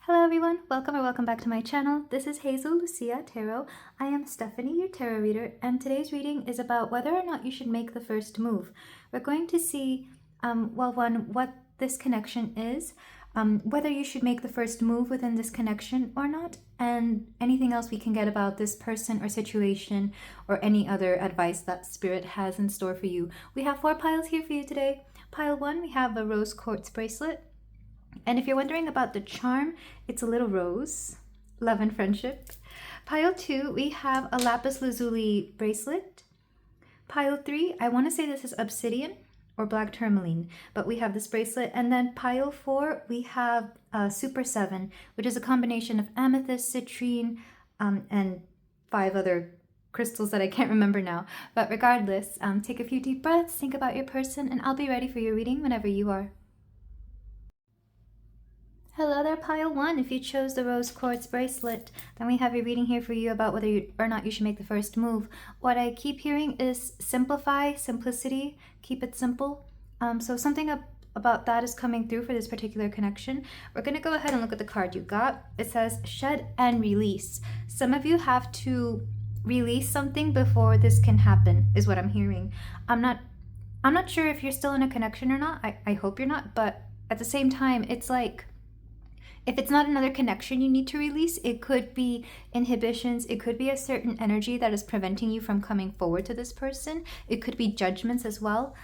Hello everyone, welcome or welcome back to my channel. This is Hazel Lucia Tarot. I am Stephanie, your tarot reader, and today's reading is about whether or not you should make the first move. We're going to see, what this connection is, whether you should make the first move within this connection or not, and anything else we can get about this person or situation or any other advice that Spirit has in store for you. We have 4 piles here for you today. Pile 1, we have a rose quartz bracelet. And if you're wondering about the charm, it's a little rose, love and friendship. Pile 2, we have a lapis lazuli bracelet. Pile 3, I want to say this is obsidian or black tourmaline, but we have this bracelet. And then pile 4, we have Super 7, which is a combination of amethyst, citrine, and 5 other crystals that I can't remember now. But regardless, take a few deep breaths, think about your person, and I'll be ready for your reading whenever you are. Hello there, pile 1. If you chose the rose quartz bracelet, then we have a reading here for you about whether or not you should make the first move. What I keep hearing is simplify, simplicity, keep it simple. So something about that is coming through for this particular connection. We're going to go ahead and look at the card you got. It says shed and release. Some of you have to release something before this can happen, is what I'm hearing. I'm not sure if you're still in a connection or not. I hope you're not, but at the same time, it's like, if it's not another connection you need to release, it could be inhibitions, it could be a certain energy that is preventing you from coming forward to this person. It could be judgments as well,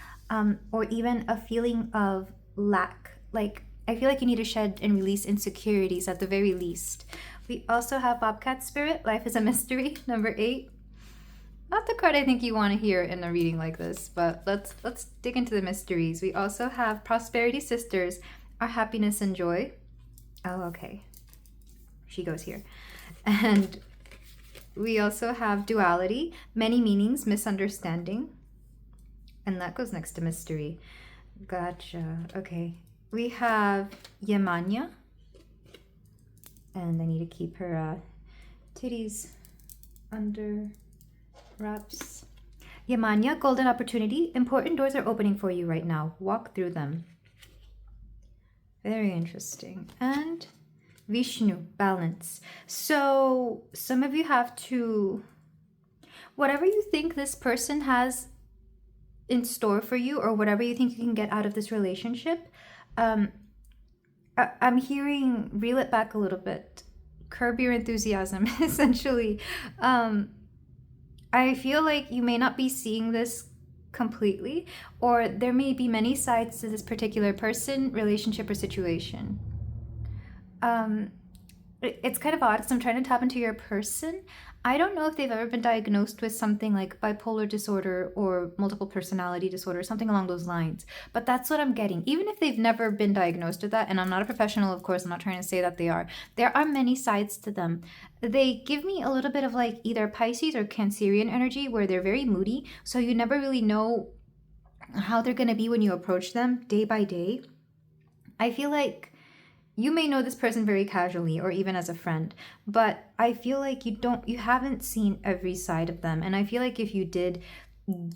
or even a feeling of lack. Like, I feel like you need to shed and release insecurities at the very least. We also have Bobcat Spirit, Life is a Mystery, number 8. Not the card I think you want to hear in a reading like this, but let's dig into the mysteries. We also have Prosperity Sisters, Our Happiness and Joy. Oh, okay. She goes here. And we also have duality, many meanings, misunderstanding. And that goes next to mystery. Gotcha. Okay. We have Yemanya. And I need to keep her titties under wraps. Yemanya, golden opportunity. Important doors are opening for you right now. Walk through them. Very interesting. And Vishnu, balance. So some of you have to, whatever you think this person has in store for you, or whatever you think you can get out of this relationship, I'm hearing reel it back a little bit. Curb your enthusiasm, essentially. I feel like you may not be seeing this completely, or there may be many sides to this particular person, relationship, or situation. It's kind of odd because I'm trying to tap into your person. I don't know if they've ever been diagnosed with something like bipolar disorder or multiple personality disorder, something along those lines, but that's what I'm getting. Even if they've never been diagnosed with that, and I'm not a professional, of course, I'm not trying to say that they are, there are many sides to them. They give me a little bit of like either Pisces or Cancerian energy, where they're very moody, so you never really know how they're going to be when you approach them day by day. I feel like you may know this person very casually or even as a friend, but I feel like you haven't seen every side of them. And I feel like if you did,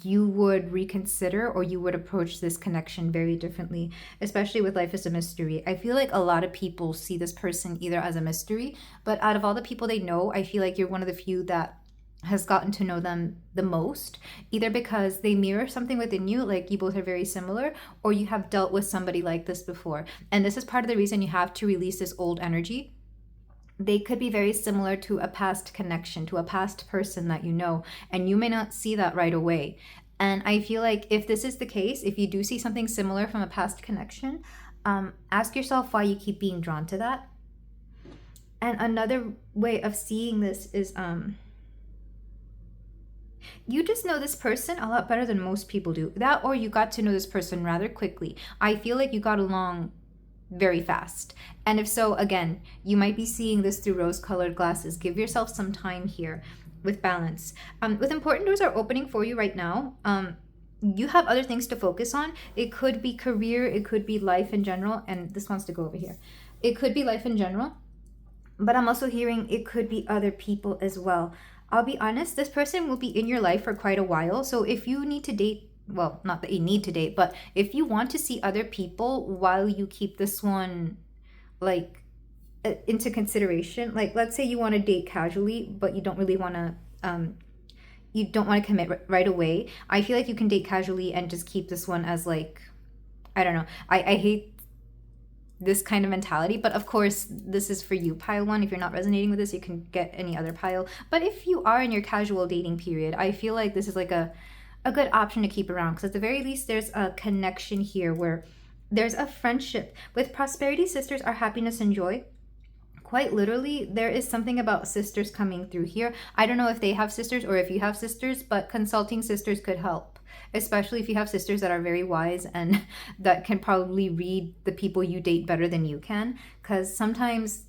you would reconsider, or you would approach this connection very differently, especially with Life is a Mystery. I feel like a lot of people see this person either as a mystery, but out of all the people they know, I feel like you're one of the few that has gotten to know them the most, either because they mirror something within you, like you both are very similar, or you have dealt with somebody like this before. And this is part of the reason you have to release this old energy. They could be very similar to a past connection, to a past person that you know, and you may not see that right away. And I feel like if this is the case, if you do see something similar from a past connection, ask yourself why you keep being drawn to that. And another way of seeing this is, you just know this person a lot better than most people do. That, or you got to know this person rather quickly. I feel like you got along very fast. And if so, again, you might be seeing this through rose-colored glasses. Give yourself some time here with balance. With important doors are opening for you right now. You have other things to focus on. It could be career, it could be life in general, and this wants to go over here. It could be life in general, but I'm also hearing it could be other people as well. I'll be honest, this person will be in your life for quite a while. So if you need to date, well, not that you need to date, but if you want to see other people while you keep this one like into consideration. Like, let's say you want to date casually, but you don't really want to, you don't want to commit right away. I feel like you can date casually and just keep this one as like, I don't know. I hate this kind of mentality, but of course this is for you, pile one. If you're not resonating with this, you can get any other pile. But if you are in your casual dating period, I feel like this is like a good option to keep around, because at the very least there's a connection here where there's a friendship. With prosperity sisters are happiness and joy. Quite literally, there is something about sisters coming through here. I don't know if they have sisters or if you have sisters, but consulting sisters could help, especially if you have sisters that are very wise and that can probably read the people you date better than you can, because sometimes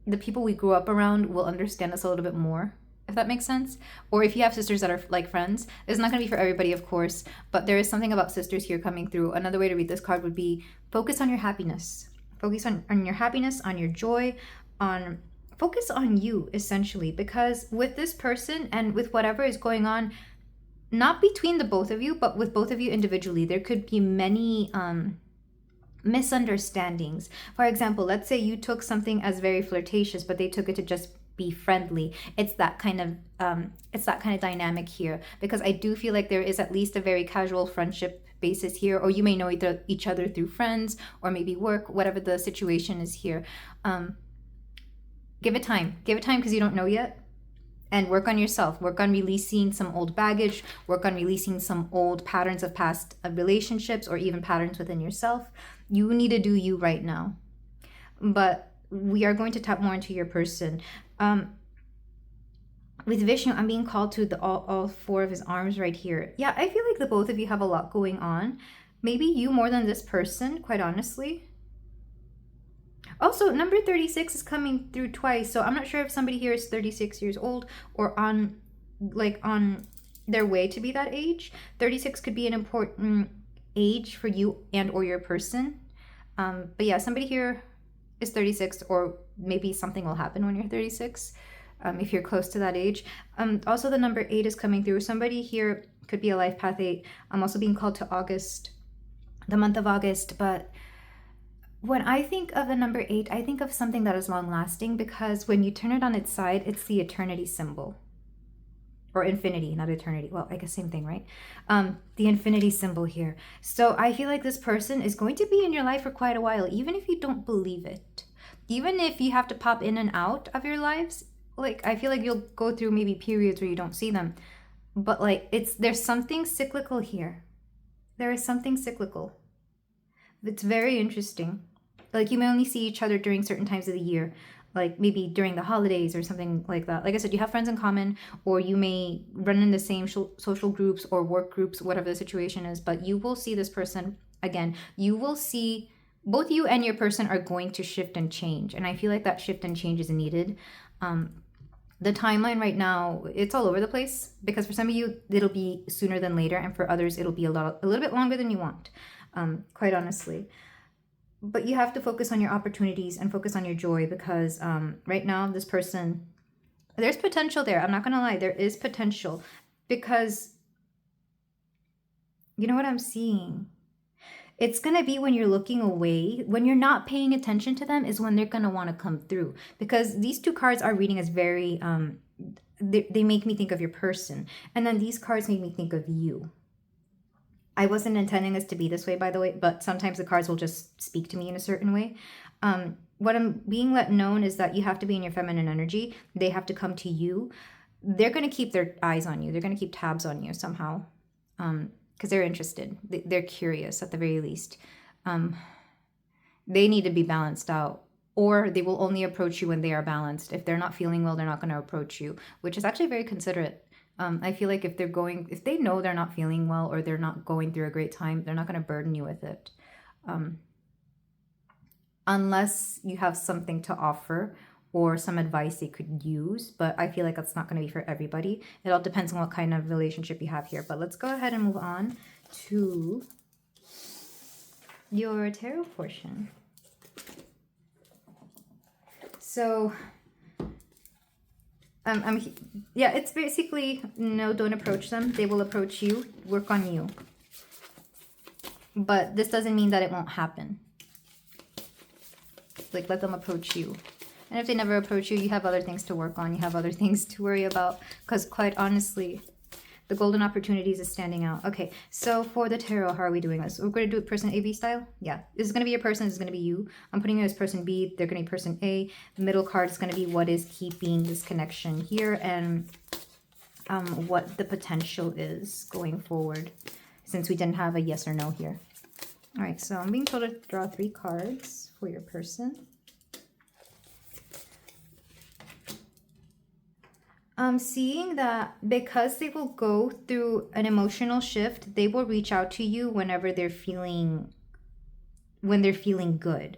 the people we grew up around will understand us a little bit more, if that makes sense. Or if you have sisters that are like friends, it's not going to be for everybody, of course, but there is something about sisters here coming through. Another way to read this card would be focus on your happiness. Focus on your happiness, on your joy, focus on you, essentially, because with this person and with whatever is going on, not between the both of you, but with both of you individually, there could be many misunderstandings. For example, let's say you took something as very flirtatious, but they took it to just be friendly. It's that kind of dynamic here, because I do feel like there is at least a very casual friendship basis here, or you may know each other through friends or maybe work, whatever the situation is here. Give it time because you don't know yet. And work on yourself. Work on releasing some old baggage. Work on releasing some old patterns of past relationships, or even patterns within yourself. You need to do you right now. But we are going to tap more into your person. With Vishnu, I'm being called to all four of his arms right here. Yeah, I feel like the both of you have a lot going on. Maybe you more than this person, quite honestly. Also, number 36 is coming through twice, so I'm not sure if somebody here is 36 years old or on their way to be that age. 36 could be an important age for you and or your person. But yeah, somebody here is 36, or maybe something will happen when you're 36, if you're close to that age. Also, the number 8 is coming through. Somebody here could be a life path 8. I'm also being called to August, the month of August, but when I think of the number 8, I think of something that is long-lasting, because when you turn it on its side, it's the eternity symbol. Or infinity, not eternity. Well, I guess same thing, right? The infinity symbol here. So I feel like this person is going to be in your life for quite a while, even if you don't believe it. Even if you have to pop in and out of your lives, like, I feel like you'll go through maybe periods where you don't see them. But like, there's something cyclical here. There is something cyclical. It's very interesting. Like, you may only see each other during certain times of the year, like maybe during the holidays or something like that. Like I said, you have friends in common, or you may run in the same social groups or work groups, whatever the situation is, but you will see this person again. You will see both you and your person are going to shift and change. And I feel like that shift and change is needed. The timeline right now, it's all over the place, because for some of you, it'll be sooner than later. And for others, it'll be a little bit longer than you want, quite honestly. But you have to focus on your opportunities and focus on your joy, because right now, this person, there's potential there. I'm not going to lie. There is potential, because you know what I'm seeing? It's going to be when you're looking away, when you're not paying attention to them, is when they're going to want to come through. Because these two cards are reading as very, they make me think of your person. And then these cards make me think of you. I wasn't intending this to be this way, by the way, but sometimes the cards will just speak to me in a certain way. What I'm being let known is that you have to be in your feminine energy. They have to come to you. They're going to keep their eyes on you. They're going to keep tabs on you somehow, because they're interested. They're curious at the very least. They need to be balanced out, or they will only approach you when they are balanced. If they're not feeling well, they're not going to approach you, which is actually very considerate. I feel like if they know they're not feeling well, or they're not going through a great time, they're not going to burden you with it. Unless you have something to offer or some advice they could use. But I feel like that's not going to be for everybody. It all depends on what kind of relationship you have here. But let's go ahead and move on to your tarot portion. So yeah, it's basically, no, don't approach them. They will approach you. Work on you. But this doesn't mean that it won't happen. Like, let them approach you. And if they never approach you, you have other things to work on. You have other things to worry about. Because quite honestly, the golden opportunities is standing out. Okay, so for the tarot, how are we doing this? We're going to do it person A, B style? Yeah. This is going to be your person. This is going to be you. I'm putting it as person B. They're going to be person A. The middle card is going to be what is keeping this connection here and what the potential is going forward, since we didn't have a yes or no here. All right, so I'm being told to draw 3 cards for your person. I'm seeing that because they will go through an emotional shift, they will reach out to you whenever they're feeling good.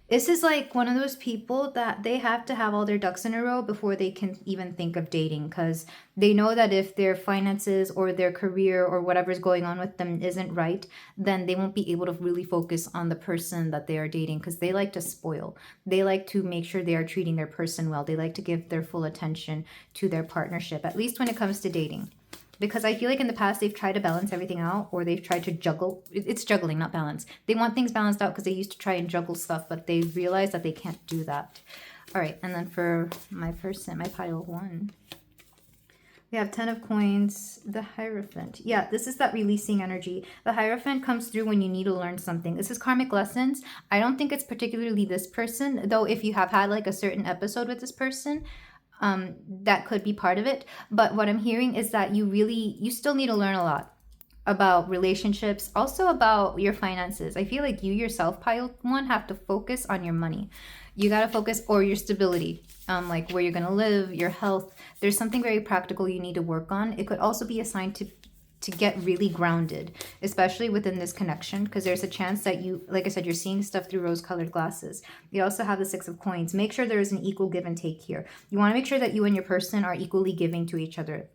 This is like one of those people that they have to have all their ducks in a row before they can even think of dating, because they know that if their finances or their career or whatever's going on with them isn't right, then they won't be able to really focus on the person that they are dating, because they like to spoil. They like to make sure they are treating their person well. They like to give their full attention to their partnership, at least when it comes to dating. Because I feel like in the past, they've tried to balance everything out, or they've tried to juggle. It's juggling, not balance. They want things balanced out because they used to try and juggle stuff, but they realize that they can't do that. All right, and then for my person, my pile 1, we have 10 of coins, the Hierophant. Yeah, this is that releasing energy. The Hierophant comes through when you need to learn something. This is karmic lessons. I don't think it's particularly this person, though if you have had like a certain episode with this person, that could be part of it. But what I'm hearing is that you still need to learn a lot about relationships, also about your finances. I feel like you yourself, pile 1, have to focus on your money. You got to focus, or your stability, like where you're going to live, your health. There's something very practical you need to work on. It could also be a sign to get really grounded, especially within this connection, because there's a chance that you, like I said, you're seeing stuff through rose-colored glasses. You also have the 6 of coins. Make sure there is an equal give and take here. You want to make sure that you and your person are equally giving to each other,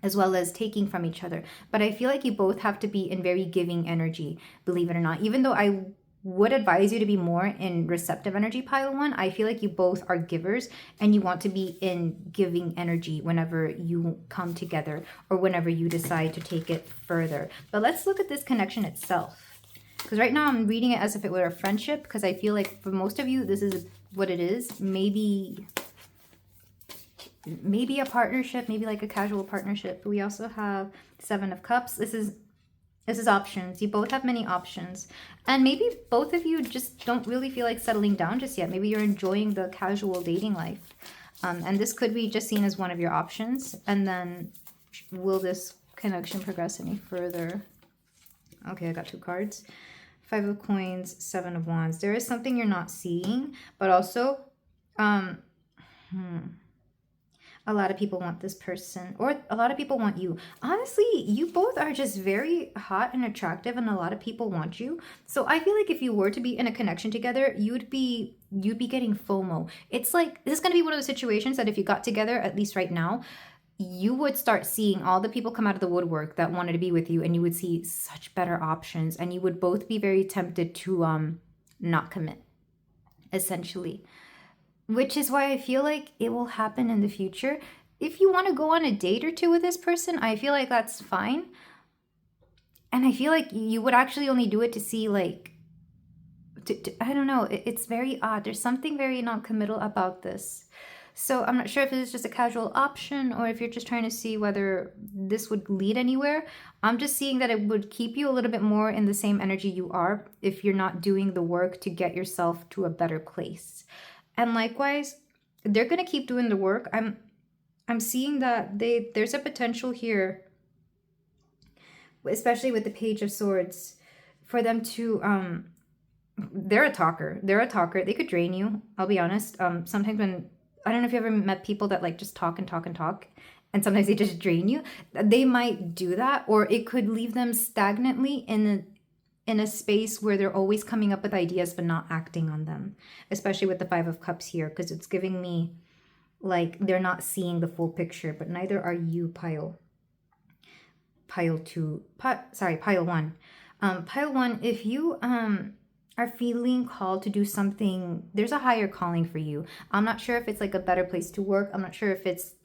as well as taking from each other. But I feel like you both have to be in very giving energy, believe it or not. Even though I would advise you to be more in receptive energy, pile 1, I feel like you both are givers and you want to be in giving energy whenever you come together or whenever you decide to take it further. But let's look at this connection itself, because right now I'm reading it as if it were a friendship, because I feel like for most of you this is what it is. Maybe a partnership, maybe like a casual partnership. But we also have 7 of Cups. This is options. You both have many options. And maybe both of you just don't really feel like settling down just yet. Maybe you're enjoying the casual dating life. And this could be just seen as one of your options. And then will this connection progress any further? Okay, I got 2 cards. 5 of coins, 7 of wands. There is something you're not seeing, but also, a lot of people want this person, or a lot of people want you. Honestly, you both are just very hot and attractive, and a lot of people want you. So I feel like if you were to be in a connection together, you'd be getting FOMO. It's like, this is going to be one of those situations that if you got together, at least right now, you would start seeing all the people come out of the woodwork that wanted to be with you, and you would see such better options, and you would both be very tempted to not commit, essentially. Which is why I feel like it will happen in the future. If you want to go on a date or 2 with this person, I feel like that's fine. And I feel like you would actually only do it to see, like, I don't know. It's very odd. There's something very non-committal about this. So I'm not sure if it's just a casual option or if you're just trying to see whether this would lead anywhere. I'm just seeing that it would keep you a little bit more in the same energy you are if you're not doing the work to get yourself to a better place. And likewise, they're going to keep doing the work. I'm seeing that there's a potential here, especially with the Page of Swords, for them to, they're a talker. They're a talker. They could drain you, I'll be honest. Sometimes when, I don't know if you ever met people that like just talk and talk and talk, and sometimes they just drain you. They might do that, or it could leave them stagnantly in a space where they're always coming up with ideas but not acting on them, especially with the 5 of Cups here, because it's giving me like they're not seeing the full picture, but neither are you, pile 1. Pile 1, if you are feeling called to do something, there's a higher calling for you. I'm not sure if it's like a better place to work. I'm not sure if it's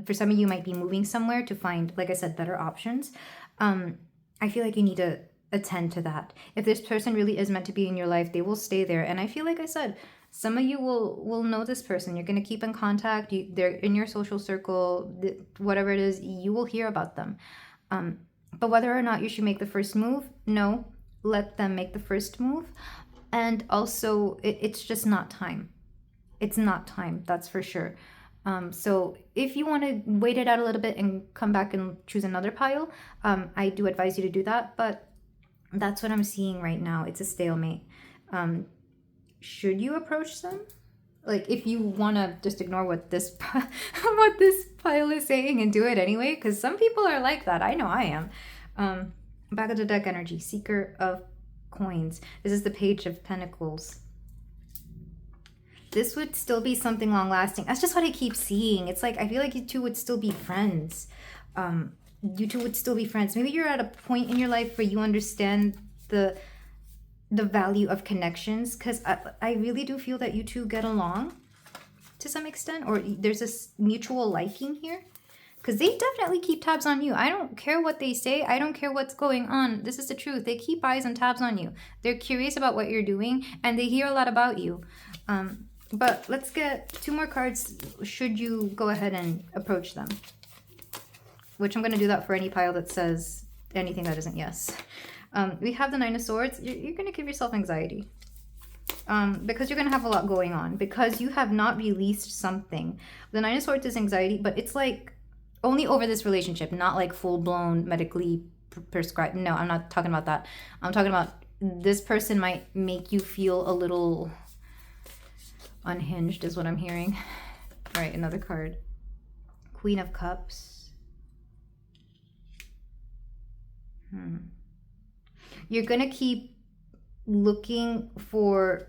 for some of you might be moving somewhere to find, like I said, better options. I feel like you need to attend to that. If this person really is meant to be in your life, they will stay there. And I feel like I said, Some of you will know this person. You're going to keep in contact. They're in your social circle, whatever it is, you will hear about them. But whether or not you should make the first move, no, let them make the first move. And also, it's just not time. It's not time, that's for sure. So if you want to wait it out a little bit and come back and choose another pile, I do advise you to do that. But that's what I'm seeing right now. It's a stalemate. Should you approach them? Like, if you want to just ignore what this what this pile is saying and do it anyway, because some people are like that. I know I am. Back of the deck energy, Seeker of Coins. This is the Page of Pentacles. This would still be something long lasting. That's just what I keep seeing. It's like, I feel like you two would still be friends. You two would still be friends. Maybe you're at a point in your life where you understand the value of connections, because I really do feel that you two get along to some extent, or there's this mutual liking here, because they definitely keep tabs on you. I don't care what they say. I don't care what's going on. This is the truth. They keep eyes and tabs on you. They're curious about what you're doing, and they hear a lot about you. But let's get 2 more cards should you go ahead and approach them, which I'm going to do that for any pile that says anything that isn't yes. We have the Nine of Swords. You're going to give yourself anxiety because you're going to have a lot going on, because you have not released something. The Nine of Swords is anxiety, but it's like only over this relationship, not like full-blown medically prescribed. No, I'm not talking about that. I'm talking about this person might make you feel a little unhinged is what I'm hearing. All right, another card. Queen of Cups. You're going to keep looking for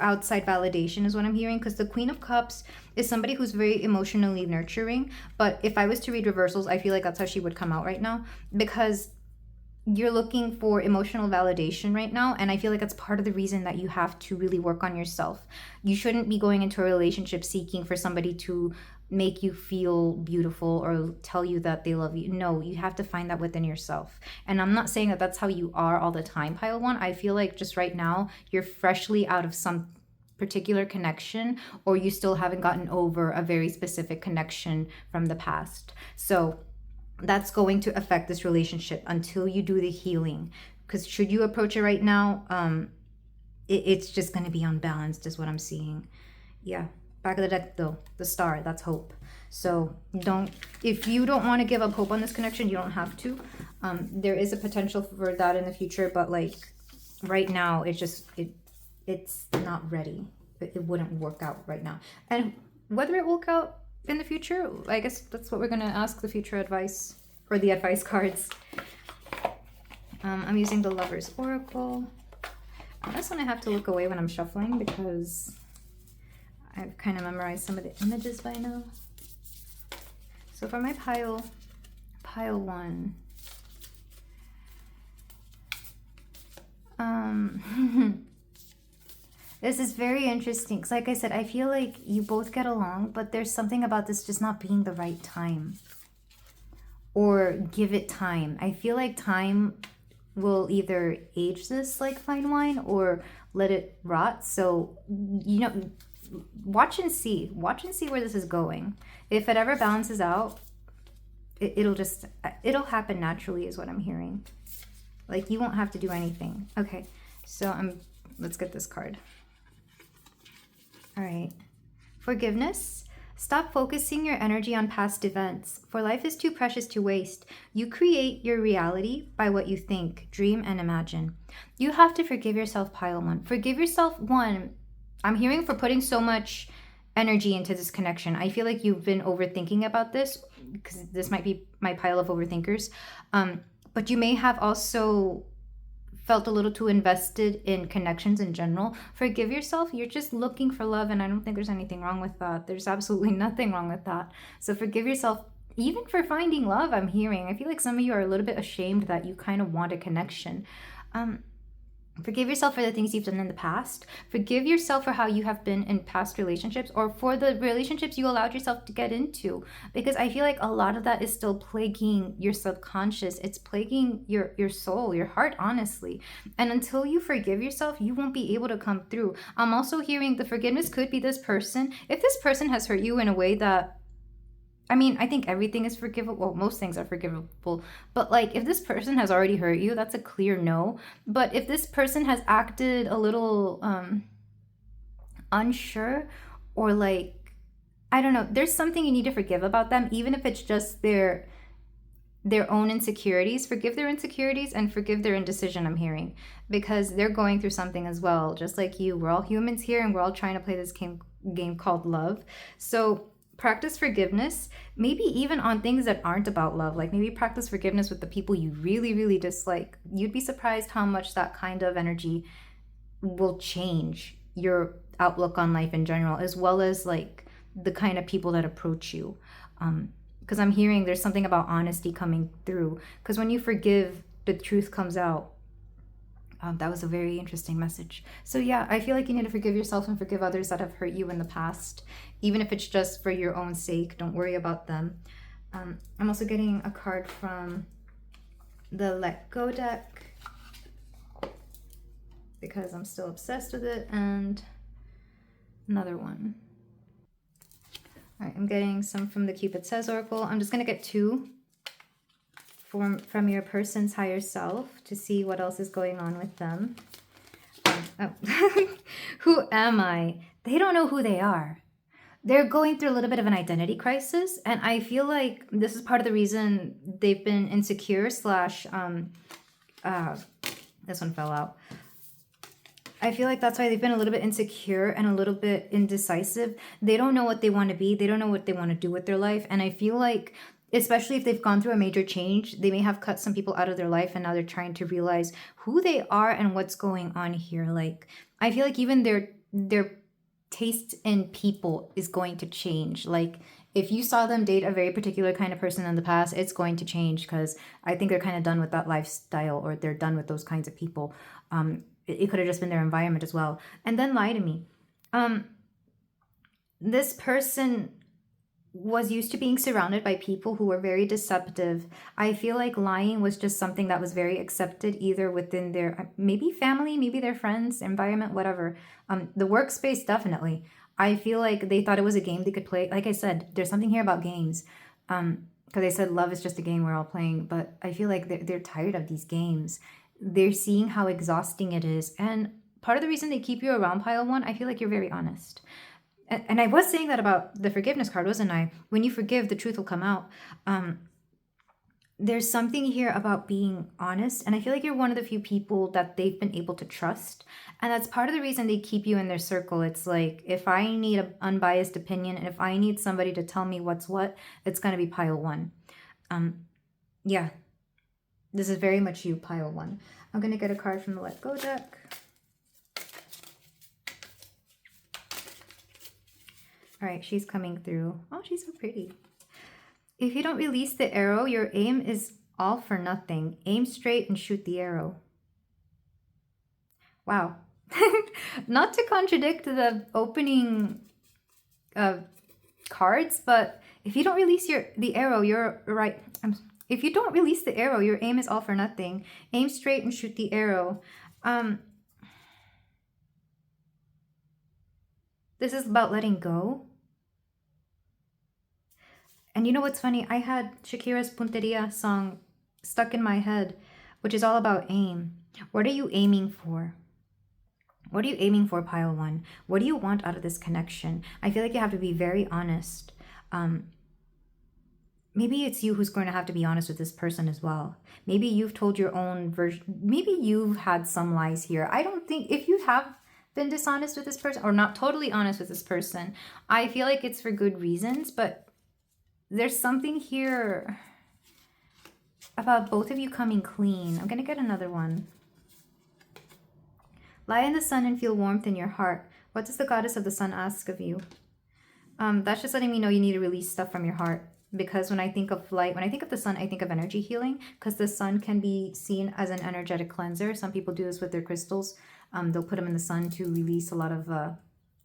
outside validation is what I'm hearing, because the Queen of Cups is somebody who's very emotionally nurturing. But if I was to read reversals, I feel like that's how she would come out right now, because you're looking for emotional validation right now, and I feel like that's part of the reason that you have to really work on yourself. You shouldn't be going into a relationship seeking for somebody to make you feel beautiful or tell you that they love you. No, you have to find that within yourself. And I'm not saying that that's how you are all the time, pile 1. I feel like just right now you're freshly out of some particular connection, or you still haven't gotten over a very specific connection from the past. So that's going to affect this relationship until you do the healing. Because should you approach it right now, it's just going to be unbalanced is what I'm seeing. Yeah. Back of the deck though, the Star, that's hope. So if you don't want to give up hope on this connection, you don't have to. There is a potential for that in the future, but like right now, it's not ready. It wouldn't work out right now. And whether it will work out in the future, I guess that's what we're going to ask the future advice, or the advice cards. I'm using the Lover's Oracle. This one I have to look away when I'm shuffling, because I've kind of memorized some of the images by now. So for my pile 1, this is very interesting, because like I said, I feel like you both get along, but there's something about this just not being the right time, or give it time. I feel like time will either age this like fine wine or let it rot. So, you know, watch and see where this is going. If it ever balances out, it'll happen naturally is what I'm hearing. Like, you won't have to do anything. Okay, so let's get this card. All right. Forgiveness. Stop focusing your energy on past events, for life is too precious to waste. You create your reality by what you think, dream, and imagine. You have to forgive yourself, pile 1. Forgive yourself, 1. I'm hearing for putting so much energy into this connection. I feel like you've been overthinking about this, because this might be my pile of overthinkers. But you may have also felt a little too invested in connections in general. Forgive yourself. You're just looking for love, and I don't think there's anything wrong with that. There's absolutely nothing wrong with that. So forgive yourself, even for finding love, I'm hearing. I feel like some of you are a little bit ashamed that you kind of want a connection. Forgive yourself for the things you've done in the past. Forgive yourself for how you have been in past relationships, or for the relationships you allowed yourself to get into. Because I feel like a lot of that is still plaguing your subconscious. It's plaguing your soul, your heart, honestly. And until you forgive yourself, you won't be able to come through. I'm also hearing the forgiveness could be this person. If this person has hurt you in a way that, I mean, I think everything is forgivable. Well, most things are forgivable. But like, if this person has already hurt you, that's a clear no. But if this person has acted a little unsure, or like, I don't know, there's something you need to forgive about them, even if it's just their own insecurities. Forgive their insecurities and forgive their indecision, I'm hearing, because they're going through something as well, just like you. We're all humans here, and we're all trying to play this game called love. So practice forgiveness, maybe even on things that aren't about love. Like, maybe practice forgiveness with the people you really, really dislike. You'd be surprised how much that kind of energy will change your outlook on life in general, as well as like the kind of people that approach you. Because I'm hearing there's something about honesty coming through. Because when you forgive, the truth comes out. That was a very interesting message. So yeah, I feel like you need to forgive yourself and forgive others that have hurt you in the past, even if it's just for your own sake. Don't worry about them. I'm also getting a card from the Let Go deck, because I'm still obsessed with it, and another one. All right, I'm getting some from the Cupid Says Oracle. I'm just going to get two from your person's higher self to see what else is going on with them. Who am I? They don't know who they are. They're going through a little bit of an identity crisis, and I feel like this is part of the reason they've been insecure slash this one fell out. I feel like that's why they've been a little bit insecure and a little bit indecisive. They don't know what they want to be. They don't know what they want to do with their life. And I feel like, especially if they've gone through a major change, they may have cut some people out of their life, and now they're trying to realize who they are and what's going on here. Like, I feel like even their taste in people is going to change. Like, if you saw them date a very particular kind of person in the past, it's going to change, because I think they're kind of done with that lifestyle, or they're done with those kinds of people. It could have just been their environment as well. And then lie to me. This person was used to being surrounded by people who were very deceptive. I feel like lying was just something that was very accepted, either within their maybe family, maybe their friends, environment, whatever. The workspace, definitely. I feel like they thought it was a game they could play. Like I said, there's something here about games. Because they said love is just a game we're all playing. But I feel like they're tired of these games. They're seeing how exhausting it is. And part of the reason they keep you around, pile one, I feel like you're very honest. And I was saying that about the forgiveness card, wasn't I? When you forgive, the truth will come out. There's something here about being honest. And I feel like you're one of the few people that they've been able to trust. And that's part of the reason they keep you in their circle. It's like, if I need an unbiased opinion, and if I need somebody to tell me what's what, it's going to be pile one. Yeah. This is very much you, pile one. I'm going to get a card from the Let Go deck. All right, she's coming through. Oh, she's so pretty. If you don't release the arrow, your aim is all for nothing. Aim straight and shoot the arrow. Wow. Not to contradict the opening cards, but if you don't release the arrow, you're right. If you don't release the arrow, your aim is all for nothing. Aim straight and shoot the arrow. This is about letting go. And you know what's funny? I had Shakira's Punteria song stuck in my head, which is all about aim. What are you aiming for? What are you aiming for, pile one? What do you want out of this connection? I feel like you have to be very honest. Maybe it's you who's going to have to be honest with this person as well. Maybe you've told your own version. Maybe you've had some lies here. I don't think, if you have been dishonest with this person, or not totally honest with this person, I feel like it's for good reasons, but there's something here about both of you coming clean. I'm going to get another one. Lie in the sun and feel warmth in your heart. What does the goddess of the sun ask of you? That's just letting me know you need to release stuff from your heart. because when I think of light, when I think of the sun, I think of energy healing, because the sun can be seen as an energetic cleanser. Some people do this with their crystals. They'll put them in the sun to release a lot of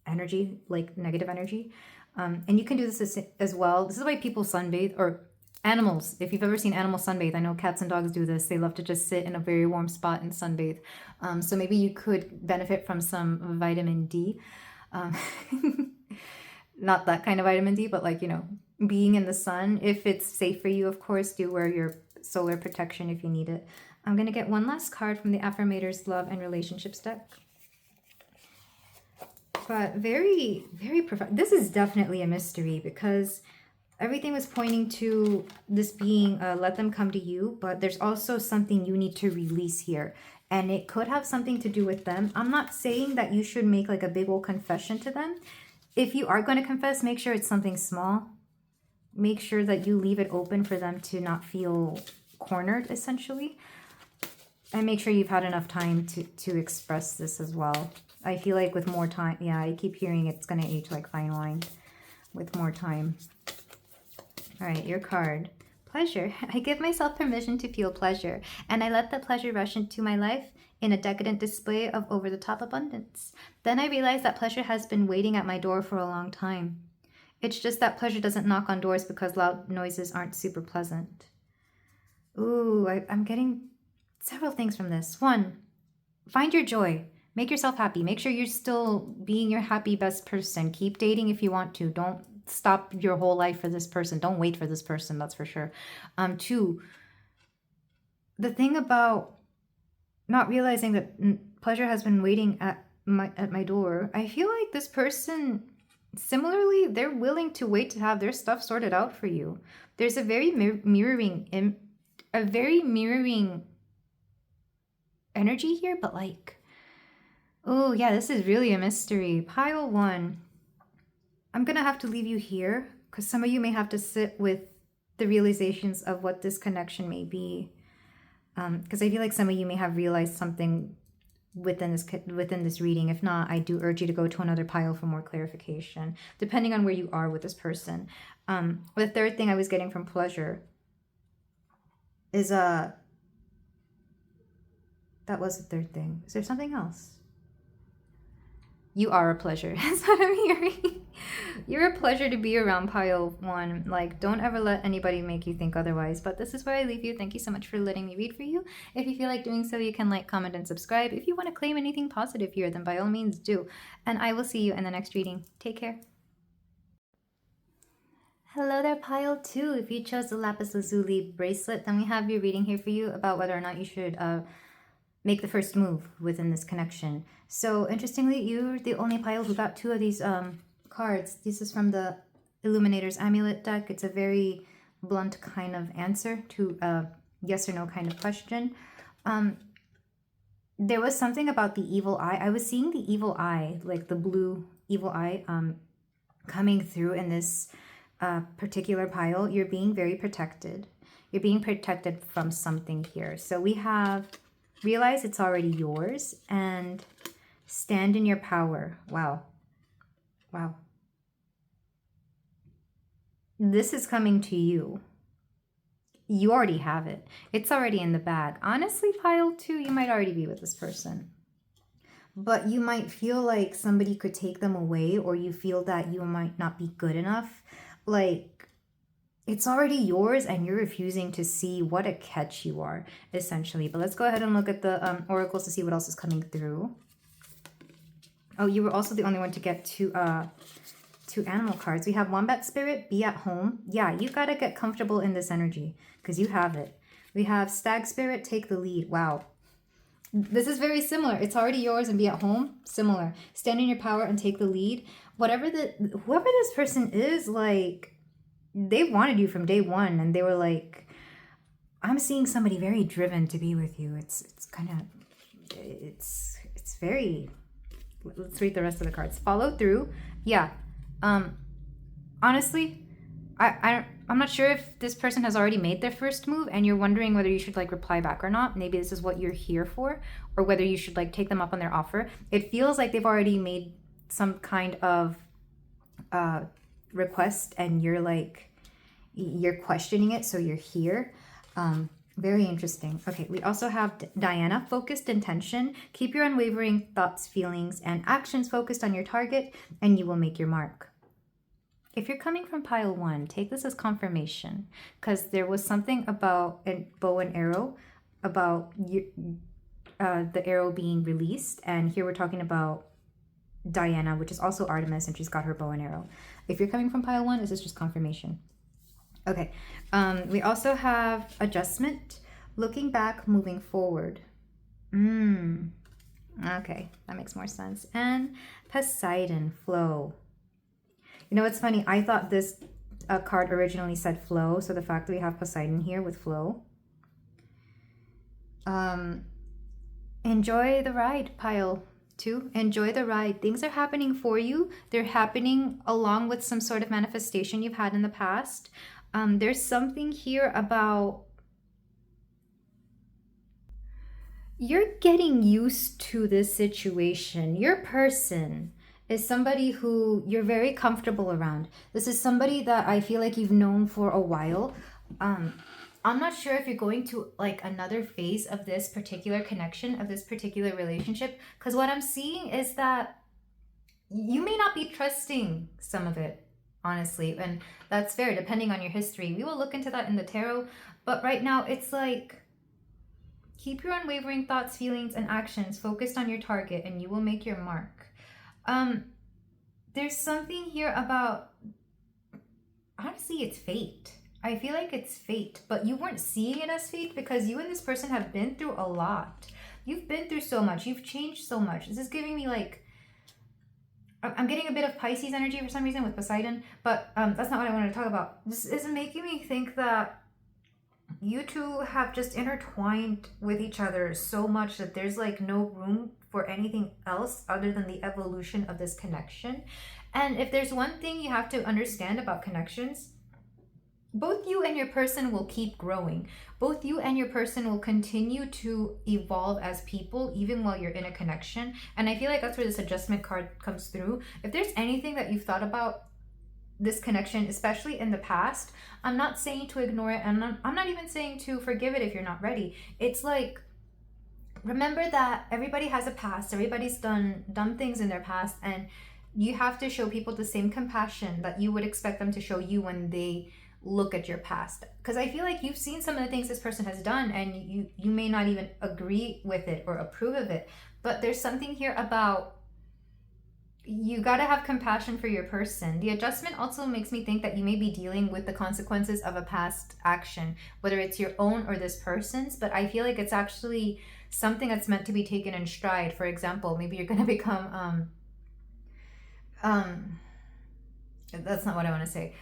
energy, like negative energy. And you can do this as well. This is why people sunbathe, or animals. If you've ever seen animals sunbathe, I know cats and dogs do this. They love to just sit in a very warm spot and sunbathe. So maybe you could benefit from some vitamin D. Not that kind of vitamin D, but like, you know, being in the sun. If it's safe for you, of course, do wear your solar protection if you need it. I'm going to get one last card from the Affirmators Love and Relationships deck. But very, very profound. This is definitely a mystery, because everything was pointing to this being, let them come to you, but there's also something you need to release here. And it could have something to do with them. I'm not saying that you should make like a big old confession to them. If you are going to confess, make sure it's something small. Make sure that you leave it open for them to not feel cornered, essentially. And make sure you've had enough time to express this as well. I feel like with more time, yeah, I keep hearing it's going to age like fine wine with more time. All right, your card. Pleasure. I give myself permission to feel pleasure, and I let the pleasure rush into my life in a decadent display of over-the-top abundance. Then I realize that pleasure has been waiting at my door for a long time. It's just that pleasure doesn't knock on doors because loud noises aren't super pleasant. Ooh, I'm getting several things from this. One, find your joy. Make yourself happy. Make sure you're still being your happy best person. Keep dating if you want to. Don't stop your whole life for this person. Don't wait for this person, that's for sure. Two, the thing about not realizing that pleasure has been waiting at my door, I feel like this person, similarly, they're willing to wait to have their stuff sorted out for you. There's a very mirroring energy here, but like, oh yeah, this is really a mystery. Pile 1. I'm gonna have to leave you here because some of you may have to sit with the realizations of what this connection may be. Because I feel like some of you may have realized something within this reading. If not, I do urge you to go to another pile for more clarification, depending on where you are with this person. The third thing I was getting from pleasure is that was the third thing. Is there something else? You are a pleasure. That's what I'm hearing. You're a pleasure to be around, pile 1. Like, don't ever let anybody make you think otherwise. But this is where I leave you. Thank you so much for letting me read for you. If you feel like doing so, you can like, comment, and subscribe. If you want to claim anything positive here, then by all means do. And I will see you in the next reading. Take care. Hello there, pile 2. If you chose the lapis lazuli bracelet, then we have your reading here for you about whether or not you should make the first move within this connection. So interestingly, you're the only pile who got 2 of these cards. This is from the Illuminator's Amulet deck. It's a very blunt kind of answer to a yes or no kind of question. There was something about the evil eye. I was seeing the evil eye, like the blue evil eye, coming through in this particular pile. You're being very protected. You're being protected from something here. So we have realize it's already yours and stand in your power. Wow. Wow. This is coming to you. You already have it. It's already in the bag. Honestly, pile 2, you might already be with this person. But you might feel like somebody could take them away, or you feel that you might not be good enough. Like, it's already yours and you're refusing to see. What a catch you are, essentially. But let's go ahead and look at the oracles to see what else is coming through. Oh, you were also the only one to get two animal cards. We have Wombat Spirit, be at home. Yeah, you gotta get comfortable in this energy because you have it. We have Stag Spirit, take the lead. Wow. This is very similar. It's already yours and be at home. Similar. Stand in your power and take the lead. Whoever this person is, like, they wanted you from day one, and they were like, I'm seeing somebody very driven to be with you. It's very, let's read the rest of the cards. Follow through. Yeah. Honestly, I'm not sure if this person has already made their first move and you're wondering whether you should like reply back or not. Maybe this is what you're here for, or whether you should like take them up on their offer. It feels like they've already made some kind of request, and you're like, you're questioning it, so you're here. Very interesting. Okay, we also have Diana, focused intention. Keep your unwavering thoughts, feelings, and actions focused on your target, and you will make your mark. If you're coming from pile 1, take this as confirmation, because there was something about a bow and arrow, about the arrow being released, and here we're talking about Diana, which is also Artemis, and she's got her bow and arrow. If you're coming from pile 1, this is just confirmation. Okay, we also have adjustment, looking back, moving forward. Okay, that makes more sense. And Poseidon, flow. You know what's funny? I thought this card originally said flow, so the fact that we have Poseidon here with flow. Enjoy the ride, pile 2. Enjoy the ride. Things are happening for you. They're happening along with some sort of manifestation you've had in the past. There's something here about you're getting used to this situation. Your person is somebody who you're very comfortable around. This is somebody that I feel like you've known for a while. I'm not sure if you're going to like another phase of this particular connection, of this particular relationship, because what I'm seeing is that you may not be trusting some of it, honestly, and that's fair depending on your history. We will look into that in the tarot, but right now it's like keep your unwavering thoughts, feelings, and actions focused on your target, and you will make your mark. There's something here about, honestly, it's fate. I feel like it's fate, but you weren't seeing it as fate because you and this person have been through a lot. You've been through so much. You've changed so much. This is giving me like, I'm getting a bit of Pisces energy for some reason with Poseidon, but that's not what I wanted to talk about. This is making me think that you two have just intertwined with each other so much that there's like no room for anything else other than the evolution of this connection. And if there's one thing you have to understand about connections, both you and your person will keep growing. Both you and your person will continue to evolve as people, even while you're in a connection. And I feel like that's where this adjustment card comes through. If there's anything that you've thought about this connection, especially in the past, I'm not saying to ignore it, and I'm not even saying to forgive it if you're not ready. It's like, remember that everybody has a past. Everybody's done dumb things in their past, and you have to show people the same compassion that you would expect them to show you when they look at your past. Because I feel like you've seen some of the things this person has done, and you may not even agree with it or approve of it, but there's something here about you got to have compassion for your person. The adjustment also makes me think that you may be dealing with the consequences of a past action, whether it's your own or this person's, but I feel like it's actually something that's meant to be taken in stride. For example, maybe you're going to become that's not what I want to say.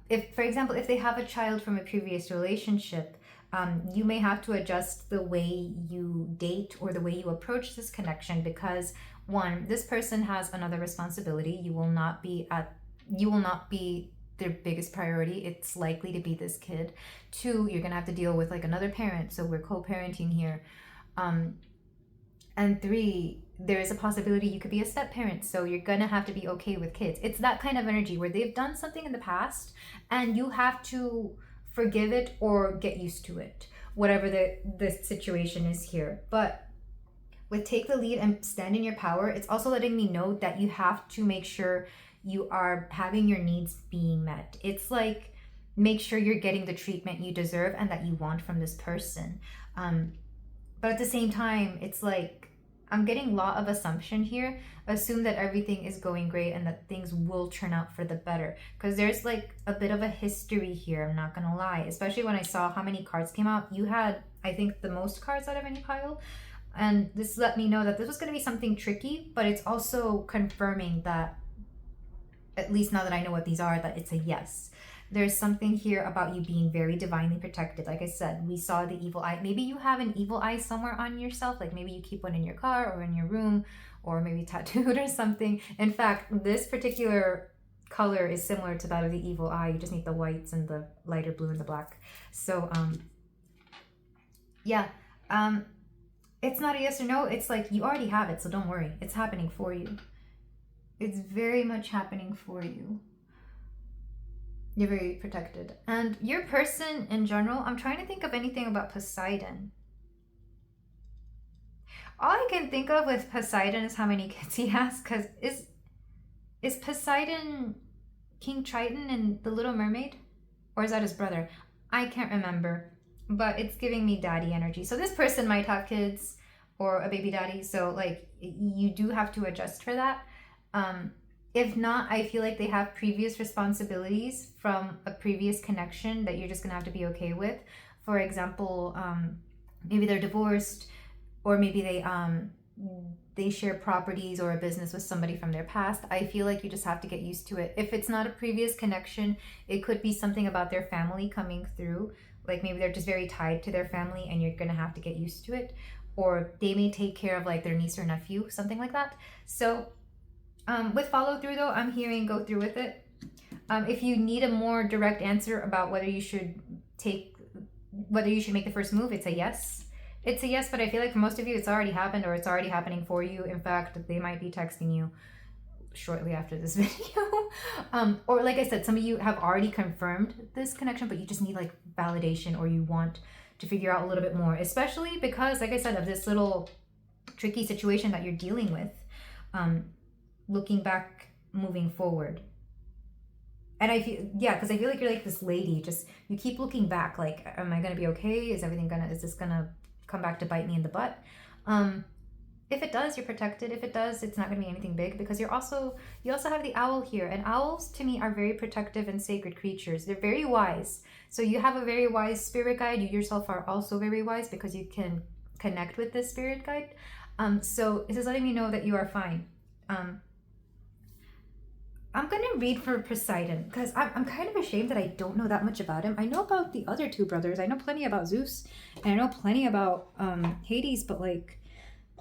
If, for example, if they have a child from a previous relationship, you may have to adjust the way you date or the way you approach this connection, because one, this person has another responsibility. You will not be their biggest priority. It's likely to be this kid. Two, you're gonna have to deal with like another parent, so we're co-parenting here. And three, there is a possibility you could be a step parent, so you're gonna have to be okay with kids. It's that kind of energy where they've done something in the past and you have to forgive it or get used to it, whatever the situation is here. But with take the lead and stand in your power, it's also letting me know that you have to make sure you are having your needs being met. It's like, make sure you're getting the treatment you deserve and that you want from this person. But at the same time, it's like, I'm getting law of assumption here. Assume that everything is going great and that things will turn out for the better. Because there's like a bit of a history here, I'm not gonna lie. Especially when I saw how many cards came out. You had, I think, the most cards out of any pile. And this let me know that this was gonna be something tricky, but it's also confirming that, at least now that I know what these are, that it's a yes. There's something here about you being very divinely protected. Like I said, we saw the evil eye. Maybe you have an evil eye somewhere on yourself. Like maybe you keep one in your car or in your room, or maybe tattooed or something. In fact, this particular color is similar to that of the evil eye. You just need the whites and the lighter blue and the black. So, yeah. It's not a yes or no. It's like you already have it, so don't worry. It's happening for you. It's very much happening for you. You're very protected. And your person in general, I'm trying to think of anything about Poseidon. All I can think of with Poseidon is how many kids he has, because is Poseidon King Triton in The Little Mermaid? Or is that his brother? I can't remember. But it's giving me daddy energy. So this person might have kids or a baby daddy. So like you do have to adjust for that. If not, I feel like they have previous responsibilities from a previous connection that you're just gonna have to be okay with. For example, maybe they're divorced, or maybe they share properties or a business with somebody from their past. I feel like you just have to get used to it. If it's not a previous connection, it could be something about their family coming through. Like maybe they're just very tied to their family and you're gonna have to get used to it. Or they may take care of like their niece or nephew, something like that. So with follow through though, I'm hearing go through with it. If you need a more direct answer about whether you should make the first move, it's a yes. It's a yes, but I feel like for most of you, it's already happened or it's already happening for you. In fact, they might be texting you shortly after this video. Or like I said, some of you have already confirmed this connection, but you just need like validation, or you want to figure out a little bit more, especially because, like I said, of this little tricky situation that you're dealing with, looking back, moving forward. And I feel, yeah, because I feel like you're like this lady, just, you keep looking back, like, am I going to be okay? Is this going to come back to bite me in the butt? If it does, you're protected. If it does, it's not going to be anything big, because you also have the owl here, and owls to me are very protective and sacred creatures. They're very wise. So you have a very wise spirit guide. You yourself are also very wise because you can connect with this spirit guide. So this is letting me know that you are fine. I'm going to read for Poseidon because I'm kind of ashamed that I don't know that much about him. I know about the other two brothers. I know plenty about Zeus, and I know plenty about Hades, but like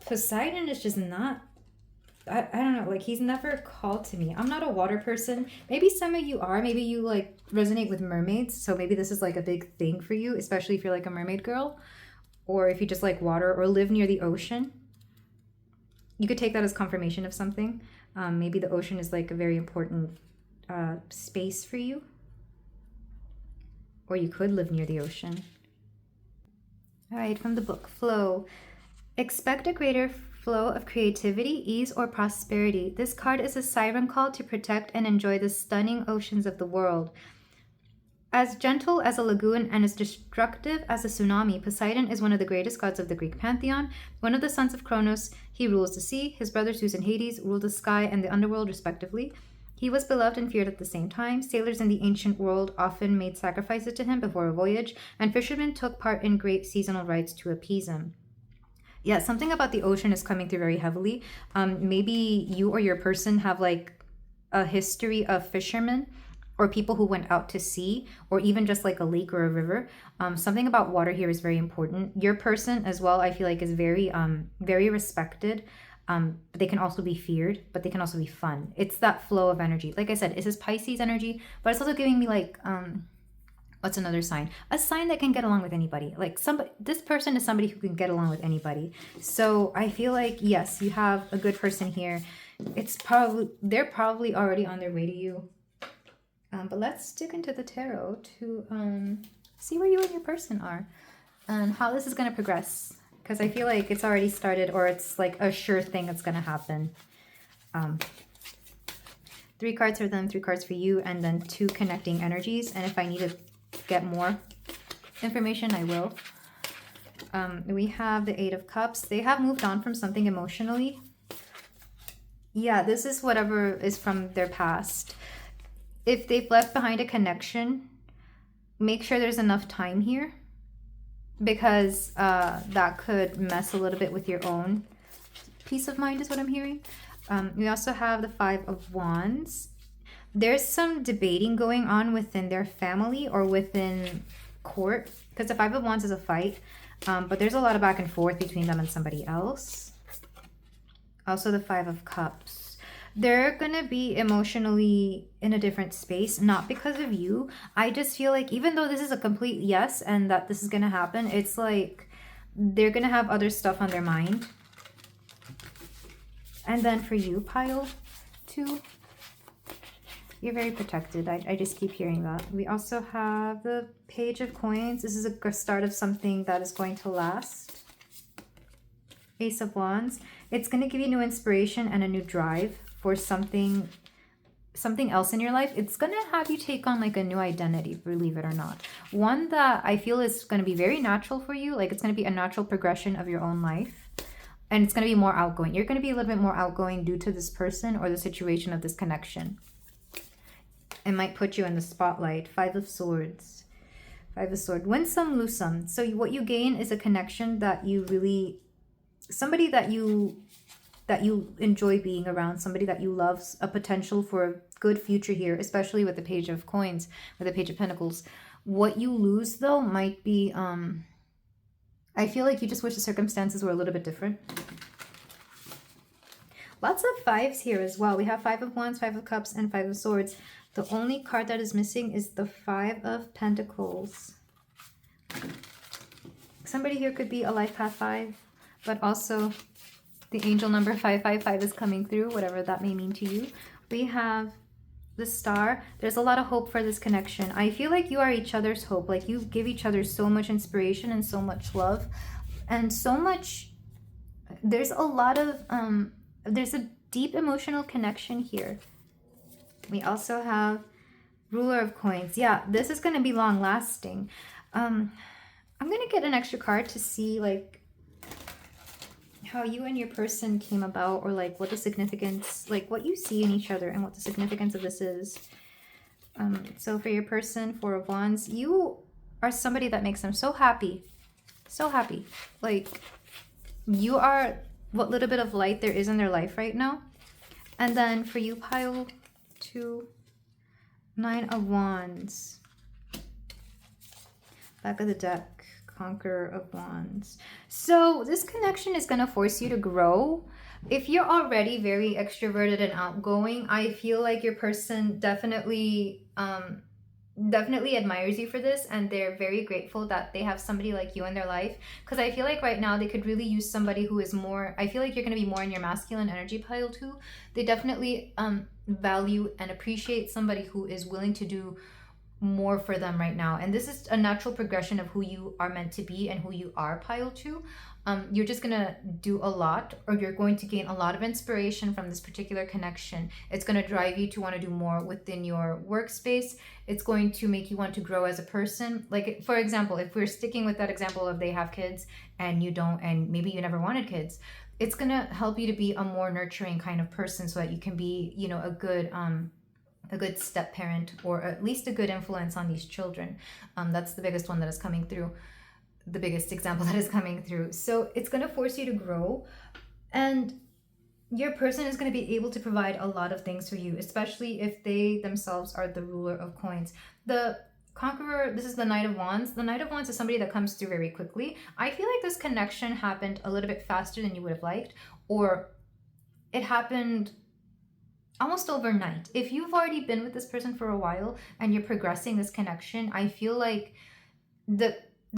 Poseidon is just not, I don't know, like he's never called to me. I'm not a water person. Maybe some of you are. Maybe you like resonate with mermaids, so maybe this is like a big thing for you, especially if you're like a mermaid girl, or if you just like water or live near the ocean. You could take that as confirmation of something. Maybe the ocean is like a very important space for you, or you could live near the ocean. All right, from the book Flow. Expect a greater flow of creativity, ease, or prosperity. This card is a siren call to protect and enjoy the stunning oceans of the world. As gentle as a lagoon and as destructive as a tsunami, Poseidon is one of the greatest gods of the Greek pantheon. One of the sons of Kronos, he rules the sea. His brothers Zeus and Hades rule the sky and the underworld, respectively. He was beloved and feared at the same time. Sailors in the ancient world often made sacrifices to him before a voyage, and fishermen took part in great seasonal rites to appease him. Yeah, something about the ocean is coming through very heavily. Maybe you or your person have like a history of fishermen, or people who went out to sea, or even just like a lake or a river. Something about water here is very important. Your person as well, I feel like, is very, very respected. But they can also be feared, but they can also be fun. It's that flow of energy. Like I said, this is Pisces energy, but it's also giving me like, what's another sign? A sign that can get along with anybody. Like this person is somebody who can get along with anybody. So I feel like, yes, you have a good person here. They're probably already on their way to you. But let's dig into the tarot to see where you and your person are and how this is going to progress. Because I feel like it's already started, or it's like a sure thing that's going to happen. 3 cards for them, 3 cards for you, and then 2 connecting energies. And if I need to get more information, I will. We have the 8 of Cups. They have moved on from something emotionally. Yeah, this is whatever is from their past. If they've left behind a connection, make sure there's enough time here, because that could mess a little bit with your own peace of mind is what I'm hearing. We also have the 5 of Wands. There's some debating going on within their family or within court, because the 5 of Wands is a fight, but there's a lot of back and forth between them and somebody else. Also the 5 of Cups. They're going to be emotionally in a different space, not because of you. I just feel like even though this is a complete yes and that this is going to happen, it's like they're going to have other stuff on their mind. And then for you, pile 2. You're very protected. I just keep hearing that. We also have the Page of Coins. This is a start of something that is going to last. Ace of Wands. It's going to give you new inspiration and a new drive for something else in your life. It's going to have you take on like a new identity, believe it or not. One that I feel is going to be very natural for you. Like it's going to be a natural progression of your own life. And it's going to be more outgoing. You're going to be a little bit more outgoing due to this person or the situation of this connection. It might put you in the spotlight. Five of Swords. Five of Swords. Win some, lose some. So what you gain is a connection that you really... Somebody that you enjoy being around. Somebody that you love. A potential for a good future here. Especially with the Page of Coins. With the Page of Pentacles. What you lose, though, might be... I feel like you just wish the circumstances were a little bit different. Lots of fives here as well. We have Five of Wands, Five of Cups, and Five of Swords. The only card that is missing is the Five of Pentacles. Somebody here could be a Lifepath 5, but also the angel number 555 is coming through, whatever that may mean to you. We have the Star. There's a lot of hope for this connection. I feel like you are each other's hope. Like you give each other so much inspiration and so much love and so much. There's a lot of there's a deep emotional connection here. We also have Ruler of Coins. Yeah, this is going to be long lasting. I'm going to get an extra card to see like how you and your person came about, or like what the significance, like what you see in each other and what the significance of this is. So for your person, Four of Wands, you are somebody that makes them so happy. So happy. Like you are what little bit of light there is in their life right now. And then for you, pile 2, Nine of Wands. Back of the deck. Conqueror of Wands. So this connection is going to force you to grow. If you're already very extroverted and outgoing, I feel like your person definitely admires you for this, and they're very grateful that they have somebody like you in their life, because I feel like right now they could really use somebody who is more... I feel like you're going to be more in your masculine energy pile too. They definitely value and appreciate somebody who is willing to do more for them right now, and this is a natural progression of who you are meant to be and who you are, pile 2. You're just gonna do a lot, or you're going to gain a lot of inspiration from this particular connection. It's going to drive you to want to do more within your workspace. It's going to make you want to grow as a person. Like for example, if we're sticking with that example of they have kids and you don't, and maybe you never wanted kids, it's going to help you to be a more nurturing kind of person, so that you can be, you know, a good step parent, or at least a good influence on these children. That's the biggest one that is coming through, the biggest example that is coming through. So it's going to force you to grow, and your person is going to be able to provide a lot of things for you, especially if they themselves are the Ruler of Coins. The Conqueror, this is the Knight of Wands. The Knight of Wands is somebody that comes through very quickly. I feel like this connection happened a little bit faster than you would have liked, or it happened almost overnight. If you've already been with this person for a while and you're progressing this connection, I feel like the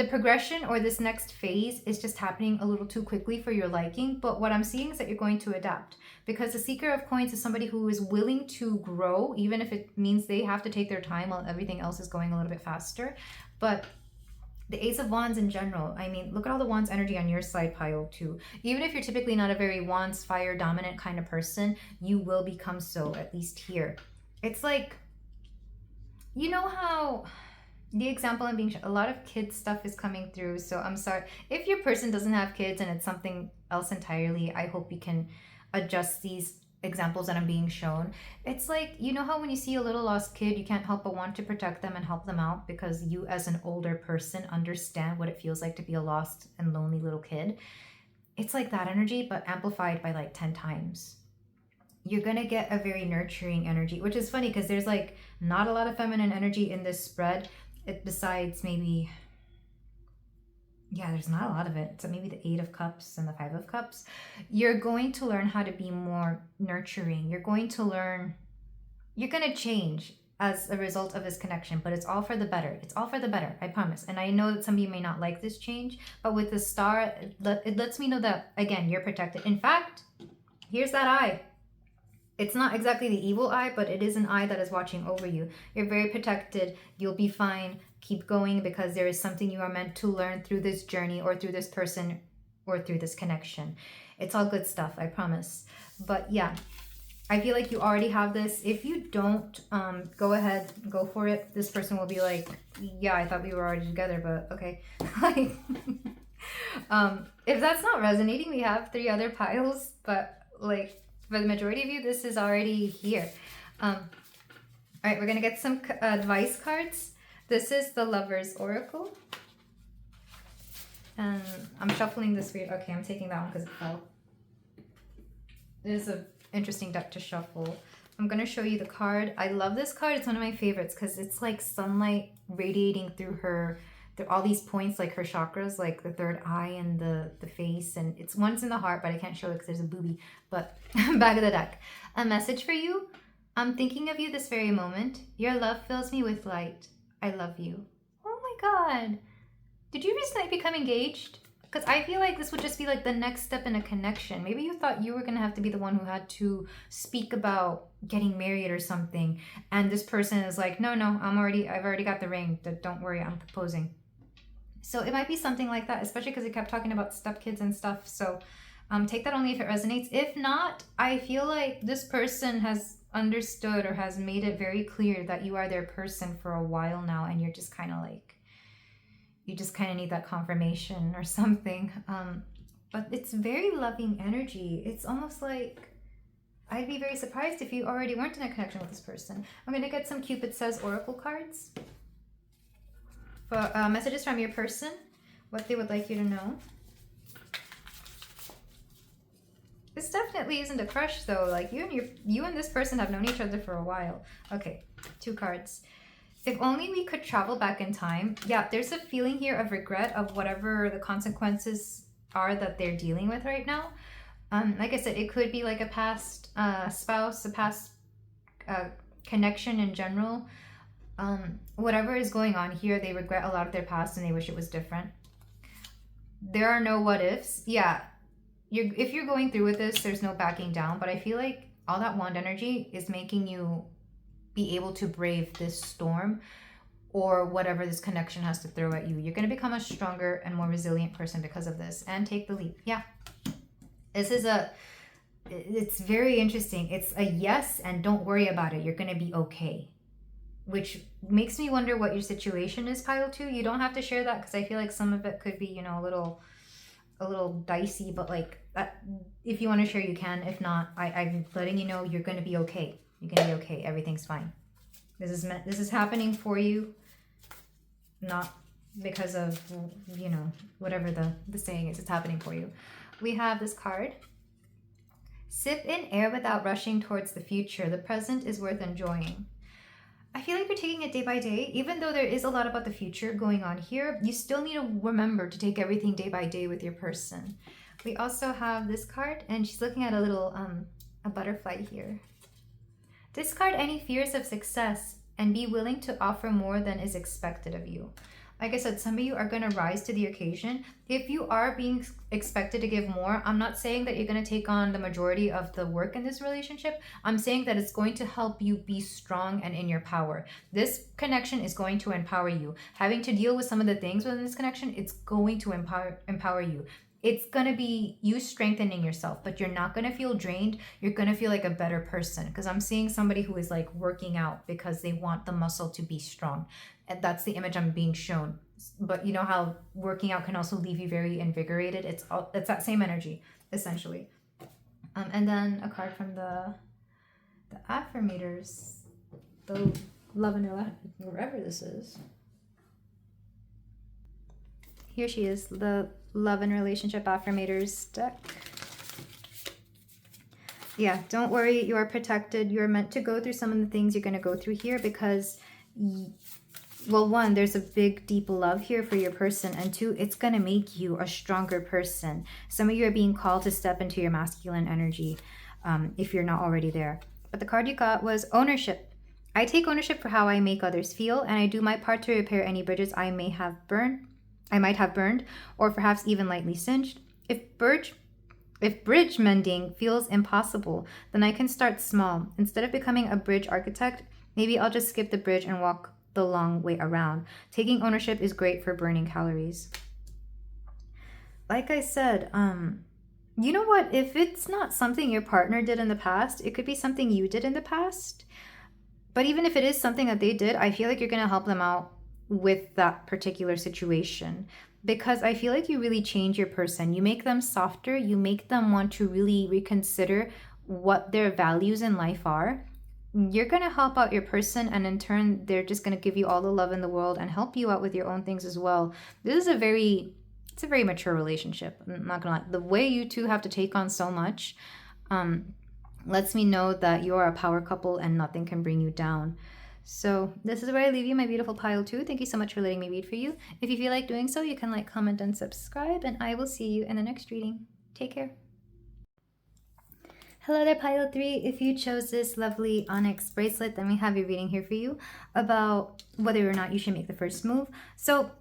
progression or this next phase is just happening a little too quickly for your liking. But what I'm seeing is that you're going to adapt, because the Seeker of Coins is somebody who is willing to grow, even if it means they have to take their time while everything else is going a little bit faster. But the Ace of Wands in general, I mean, look at all the Wands energy on your side, pile 2. Even if you're typically not a very Wands fire dominant kind of person, you will become so, at least here. It's like, you know how the example I'm being... a lot of kids stuff is coming through, so I'm sorry. If your person doesn't have kids and it's something else entirely, I hope you can adjust these examples that I'm being shown. It's like, you know how when you see a little lost kid, you can't help but want to protect them and help them out, because you as an older person understand what it feels like to be a lost and lonely little kid. It's like that energy, but amplified by like 10 times. You're gonna get a very nurturing energy, which is funny because there's like not a lot of feminine energy in this spread. Besides maybe... yeah, there's not a lot of it. So maybe the 8 of Cups and the 5 of Cups. You're going to learn how to be more nurturing. You're going to learn... you're going to change as a result of this connection, but it's all for the better. It's all for the better, I promise. And I know that some of you may not like this change, but with the Star, it lets me know that, again, you're protected. In fact, here's that eye. It's not exactly the evil eye, but it is an eye that is watching over you. You're very protected. You'll be fine. Keep going, because there is something you are meant to learn through this journey, or through this person, or through this connection. It's all good stuff, I promise. But yeah, I feel like you already have this. If you don't, go ahead, go for it. This person will be like, yeah, I thought we were already together, but okay. Like, if that's not resonating, we have 3 other piles, but like, for the majority of you, this is already here. All right, we're gonna get some advice cards. This is the Lover's Oracle. And I'm shuffling this weird. Okay, I'm taking that one because it fell. It is an interesting deck to shuffle. I'm gonna show you the card. I love this card. It's one of my favorites because it's like sunlight radiating through her. There are all these points, like her chakras, like the third eye and the face, and it's one's in the heart, but I can't show it because there's a booby. But back of the deck. A message for you. I'm thinking of you this very moment. Your love fills me with light. I love you. Oh my God. Did you recently become engaged? Because I feel like this would just be like the next step in a connection. Maybe you thought you were going to have to be the one who had to speak about getting married or something. And this person is like, no, I've already got the ring. Don't worry, I'm proposing. So it might be something like that, especially because it kept talking about stepkids and stuff. So take that only if it resonates. If not, I feel like this person has understood or has made it very clear that you are their person for a while now, and you're just kind of like, you just kind of need that confirmation or something. But it's very loving energy. It's almost like, I'd be very surprised if you already weren't in a connection with this person. I'm going to get some Cupid Says Oracle cards for messages from your person, what they would like you to know. This definitely isn't a crush though. Like you and this person have known each other for a while. Okay, 2 cards. If only we could travel back in time. Yeah, there's a feeling here of regret of whatever the consequences are that they're dealing with right now. Like I said, it could be like a past spouse, a past connection in general. Whatever is going on here, they regret a lot of their past and they wish it was different. There are no what ifs. Yeah, if you're going through with this, there's no backing down. But I feel like all that wand energy is making you be able to brave this storm or whatever this connection has to throw at you. You're going to become a stronger and more resilient person because of this, and take the leap. Yeah, this is it's very interesting. It's a yes, and don't worry about it. You're going to be okay. Which makes me wonder what your situation is, pile 2. You don't have to share that because I feel like some of it could be, a little dicey, but like if you want to share, you can. If not, I'm letting you know you're going to be okay. You're going to be okay. Everything's fine. This is happening for you, not because of, whatever the saying is. It's happening for you. We have this card. Sip in air without rushing towards the future. The present is worth enjoying. I feel like you're taking it day by day. Even though there is a lot about the future going on here, you still need to remember to take everything day by day with your person. We also have this card, and she's looking at a little a butterfly here. Discard any fears of success and be willing to offer more than is expected of you. Like I said, some of you are going to rise to the occasion. If you are being expected to give more, I'm not saying that you're going to take on the majority of the work in this relationship. I'm saying that it's going to help you be strong and in your power. This connection is going to empower you. Having to deal with some of the things within this connection, it's going to empower you. It's going to be you strengthening yourself, but you're not going to feel drained. You're going to feel like a better person, because I'm seeing somebody who is like working out because they want the muscle to be strong. And that's the image I'm being shown. But you know how working out can also leave you very invigorated? It's that same energy, essentially. And then a card from the affirmators, the love and wherever this is. Here she is, the Love and Relationship Affirmators deck. Yeah, don't worry, you are protected. You're meant to go through some of the things you're going to go through here because, well, 1, there's a big, deep love here for your person, and 2, it's going to make you a stronger person. Some of you are being called to step into your masculine energy if you're not already there. But the card you got was ownership. I take ownership for how I make others feel, and I do my part to repair any bridges I might have burned, or perhaps even lightly singed. If If bridge mending feels impossible, then I can start small. Instead of becoming a bridge architect, maybe I'll just skip the bridge and walk the long way around. Taking ownership is great for burning calories. Like I said, you know what? If it's not something your partner did in the past, it could be something you did in the past. But even if it is something that they did, I feel like you're going to help them out with that particular situation, because I feel like you really change your person. You make them softer. You make them want to really reconsider what their values in life are. You're going to help out your person, and in turn, they're just going to give you all the love in the world and help you out with your own things as well. This is it's a very mature relationship. I'm not going to lie. The way you two have to take on so much lets me know that you are a power couple and nothing can bring you down. So this is where I leave you, my beautiful pile 2. Thank you so much for letting me read for you. If you feel like doing so, you can like, comment, and subscribe, and I will see you in the next reading. Take care. Hello there, pile 3. If you chose this lovely onyx bracelet, then we have a reading here for you about whether or not you should make the first move. So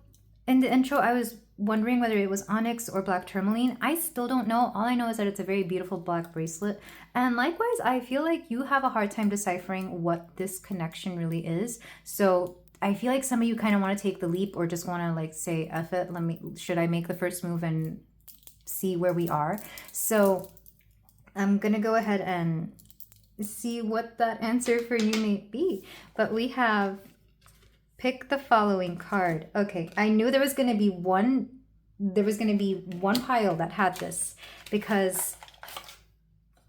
in the intro, I was wondering whether it was onyx or black tourmaline. I still don't know. All I know is that it's a very beautiful black bracelet. And likewise, I feel like you have a hard time deciphering what this connection really is. So I feel like some of you kind of want to take the leap, or just want to like say, F it, should I make the first move and see where we are? So I'm going to go ahead and see what that answer for you may be. But we have pick the following card. Okay, I knew there was going to be one pile that had this, because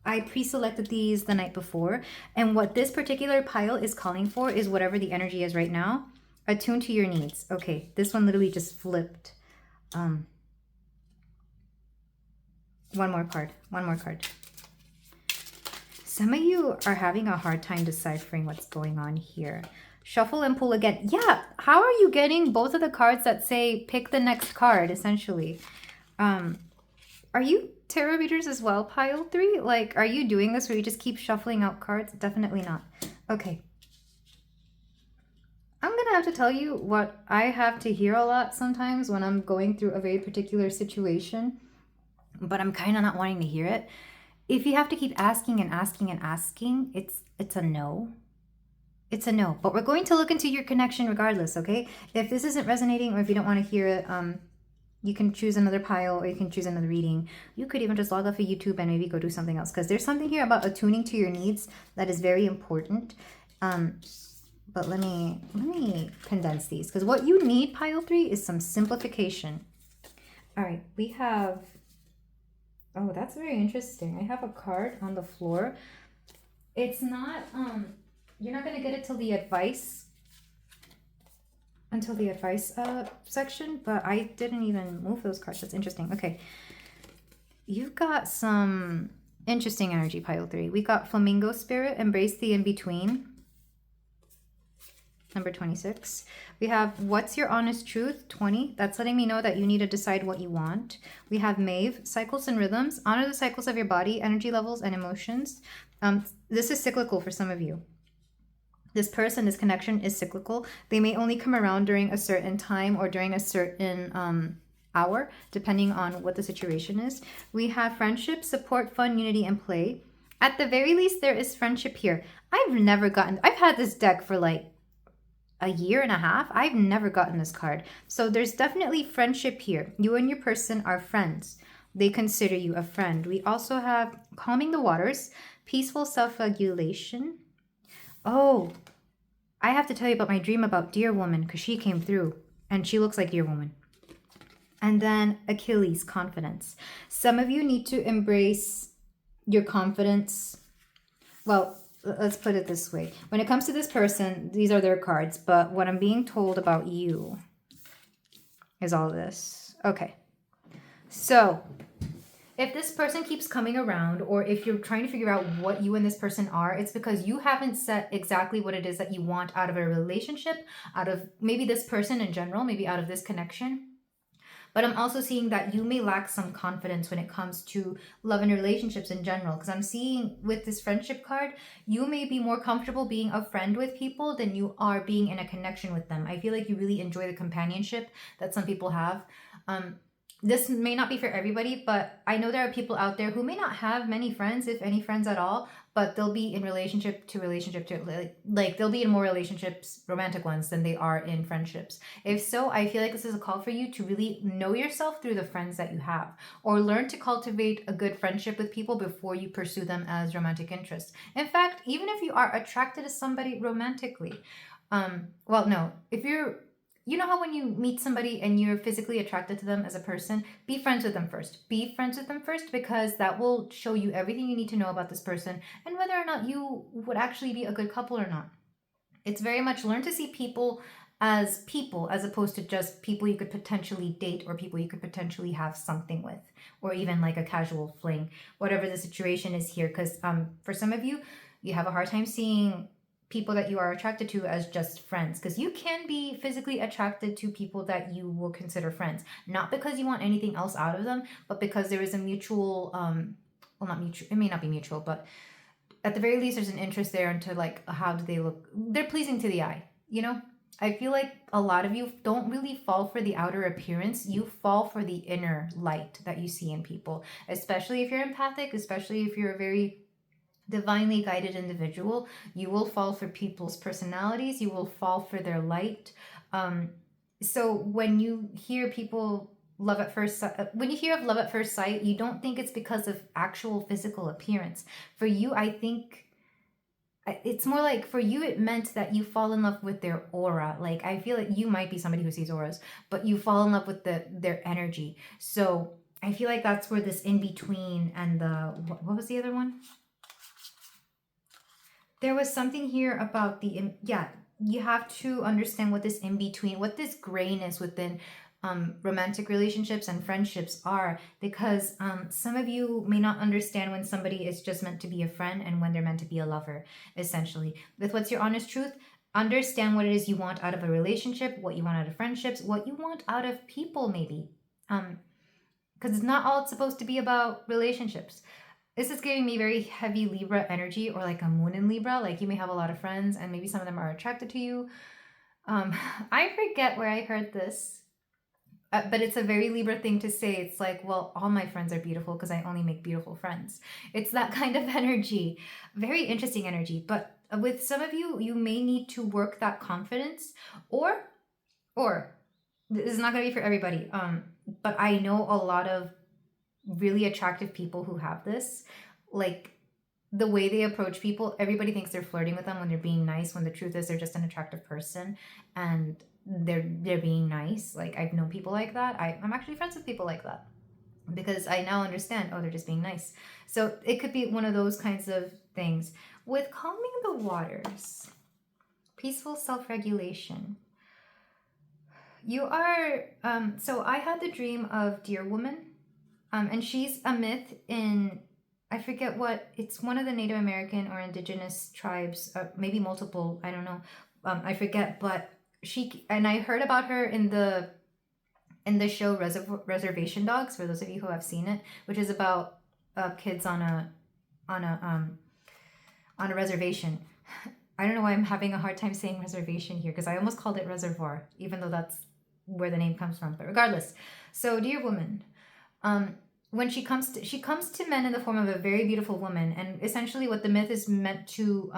I pre-selected these the night before, and what this particular pile is calling for is whatever the energy is right now. Attune to your needs. Okay, this one literally just flipped. One more card. Some of you are having a hard time deciphering what's going on here. Shuffle and pull again. Yeah, how are you getting both of the cards that say pick the next card, essentially? Are you tarot readers as well, pile 3? Like, are you doing this where you just keep shuffling out cards? Definitely not. Okay. I'm going to have to tell you what I have to hear a lot sometimes when I'm going through a very particular situation, but I'm kind of not wanting to hear it. If you have to keep asking and asking and asking, it's a no. It's a no, but we're going to look into your connection regardless, okay? If this isn't resonating, or if you don't want to hear it, you can choose another pile, or you can choose another reading. You could even just log off of YouTube and maybe go do something else, because there's something here about attuning to your needs that is very important. But let me condense these, because what you need, pile 3, is some simplification. All right, we have, oh, that's very interesting. I have a card on the floor. It's not, you're not going to get it till the advice, section, but I didn't even move those cards. That's interesting. Okay. You've got some interesting energy, pile 3. We got Flamingo Spirit, Embrace the In-Between, number 26. We have What's Your Honest Truth, 20. That's letting me know that you need to decide what you want. We have Maeve, Cycles and Rhythms. Honor the cycles of your body, energy levels, and emotions. This is cyclical for some of you. This person, this connection is cyclical. They may only come around during a certain time or during a certain hour, depending on what the situation is. We have friendship, support, fun, unity, and play. At the very least, there is friendship here. I've had this deck for like a year and a half. I've never gotten this card. So there's definitely friendship here. You and your person are friends. They consider you a friend. We also have calming the waters, peaceful self-regulation. Oh, I have to tell you about my dream about Dear Woman, because she came through and she looks like Dear Woman. And then Achilles, confidence. Some of you need to embrace your confidence. Well, let's put it this way. When it comes to this person, these are their cards, but what I'm being told about you is all of this. Okay. So if this person keeps coming around, or if you're trying to figure out what you and this person are, it's because you haven't set exactly what it is that you want out of a relationship, out of maybe this person in general, maybe out of this connection. But I'm also seeing that you may lack some confidence when it comes to love and relationships in general. Because I'm seeing with this friendship card, you may be more comfortable being a friend with people than you are being in a connection with them. I feel like you really enjoy the companionship that some people have. this may not be for everybody, but I know there are people out there who may not have many friends, if any friends at all, but they'll be in relationship to like they'll be in more relationships, romantic ones, than they are in friendships. If so, I feel like this is a call for you to really know yourself through the friends that you have, or learn to cultivate a good friendship with people before you pursue them as romantic interests. In fact, even if you are attracted to somebody romantically, well, no, if you're, you know how when you meet somebody and you're physically attracted to them as a person, be friends with them first. Be friends with them first, because that will show you everything you need to know about this person and whether or not you would actually be a good couple or not. It's very much learn to see people as opposed to just people you could potentially date or people you could potentially have something with, or even like a casual fling, whatever the situation is here. Because for some of you, you have a hard time seeing people that you are attracted to as just friends, because you can be physically attracted to people that you will consider friends, not because you want anything else out of them, but because there is a mutual well, not mutual, it may not be mutual, but at the very least there's an interest there into like how do they look, they're pleasing to the eye, you know. I feel like a lot of you don't really fall for the outer appearance, you fall for the inner light that you see in people, especially if you're empathic, especially if you're a very divinely guided individual. You will fall for people's personalities, you will fall for their light. So when you hear people love at first sight, when you hear of love at first sight, you don't think it's because of actual physical appearance. For you, I think it's more like, for you it meant that you fall in love with their aura. Like, I feel like you might be somebody who sees auras, but you fall in love with their energy. So I feel like that's where this in between and the what was the other one? There was something here about you have to understand what this in between, what this grayness within romantic relationships and friendships are, because some of you may not understand when somebody is just meant to be a friend and when they're meant to be a lover, essentially. With what's your honest truth, understand what it is you want out of a relationship, what you want out of friendships, what you want out of people, maybe. Because it's not all it's supposed to be about relationships. This is giving me very heavy Libra energy, or like a moon in Libra. Like, you may have a lot of friends and maybe some of them are attracted to you. I forget where I heard this, but it's a very Libra thing to say. It's like, well, all my friends are beautiful because I only make beautiful friends. It's that kind of energy. Very interesting energy. But with some of you, you may need to work that confidence, or this is not going to be for everybody. But I know a lot of really attractive people who have this, like, the way they approach people, everybody thinks they're flirting with them when they're being nice, when the truth is they're just an attractive person and they're being nice. Like, I've known people like that. I'm actually friends with people like that because I now understand, oh, they're just being nice. So it could be one of those kinds of things. With calming the waters, peaceful self-regulation, you are so I had the dream of Deer Woman. And she's a myth in, I forget what, it's one of the Native American or indigenous tribes, maybe multiple, I don't know, I forget, but and I heard about her in the show Reservation Dogs, for those of you who have seen it, which is about kids on a reservation. I don't know why I'm having a hard time saying reservation here, because I almost called it reservoir, even though that's where the name comes from, but regardless. So Deer Woman, when she comes to men in the form of a very beautiful woman, and essentially what the myth is meant to,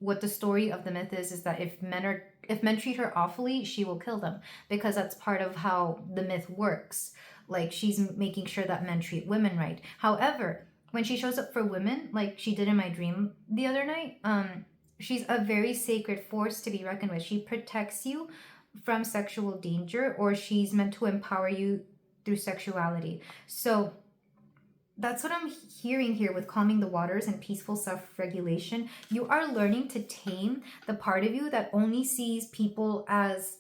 what the story of the myth is that if men treat her awfully, she will kill them, because that's part of how the myth works. Like, she's making sure that men treat women right. However, when she shows up for women, like she did in my dream the other night, she's a very sacred force to be reckoned with. She protects you from sexual danger, or she's meant to empower you through sexuality. So that's what I'm hearing here with calming the waters and peaceful self-regulation. You are learning to tame the part of you that only sees people as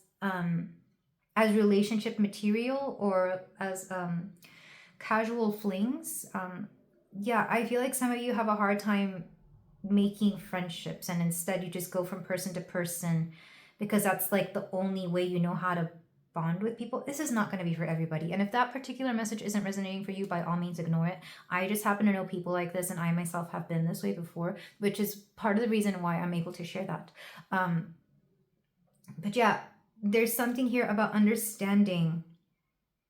relationship material, or as casual flings. I feel like some of you have a hard time making friendships, and instead you just go from person to person because that's like the only way you know how to bond with people. This is not going to be for everybody, and if that particular message isn't resonating for you, by all means ignore it. I just happen to know people like this, and I myself have been this way before, which is part of the reason why I'm able to share that. But yeah, there's something here about understanding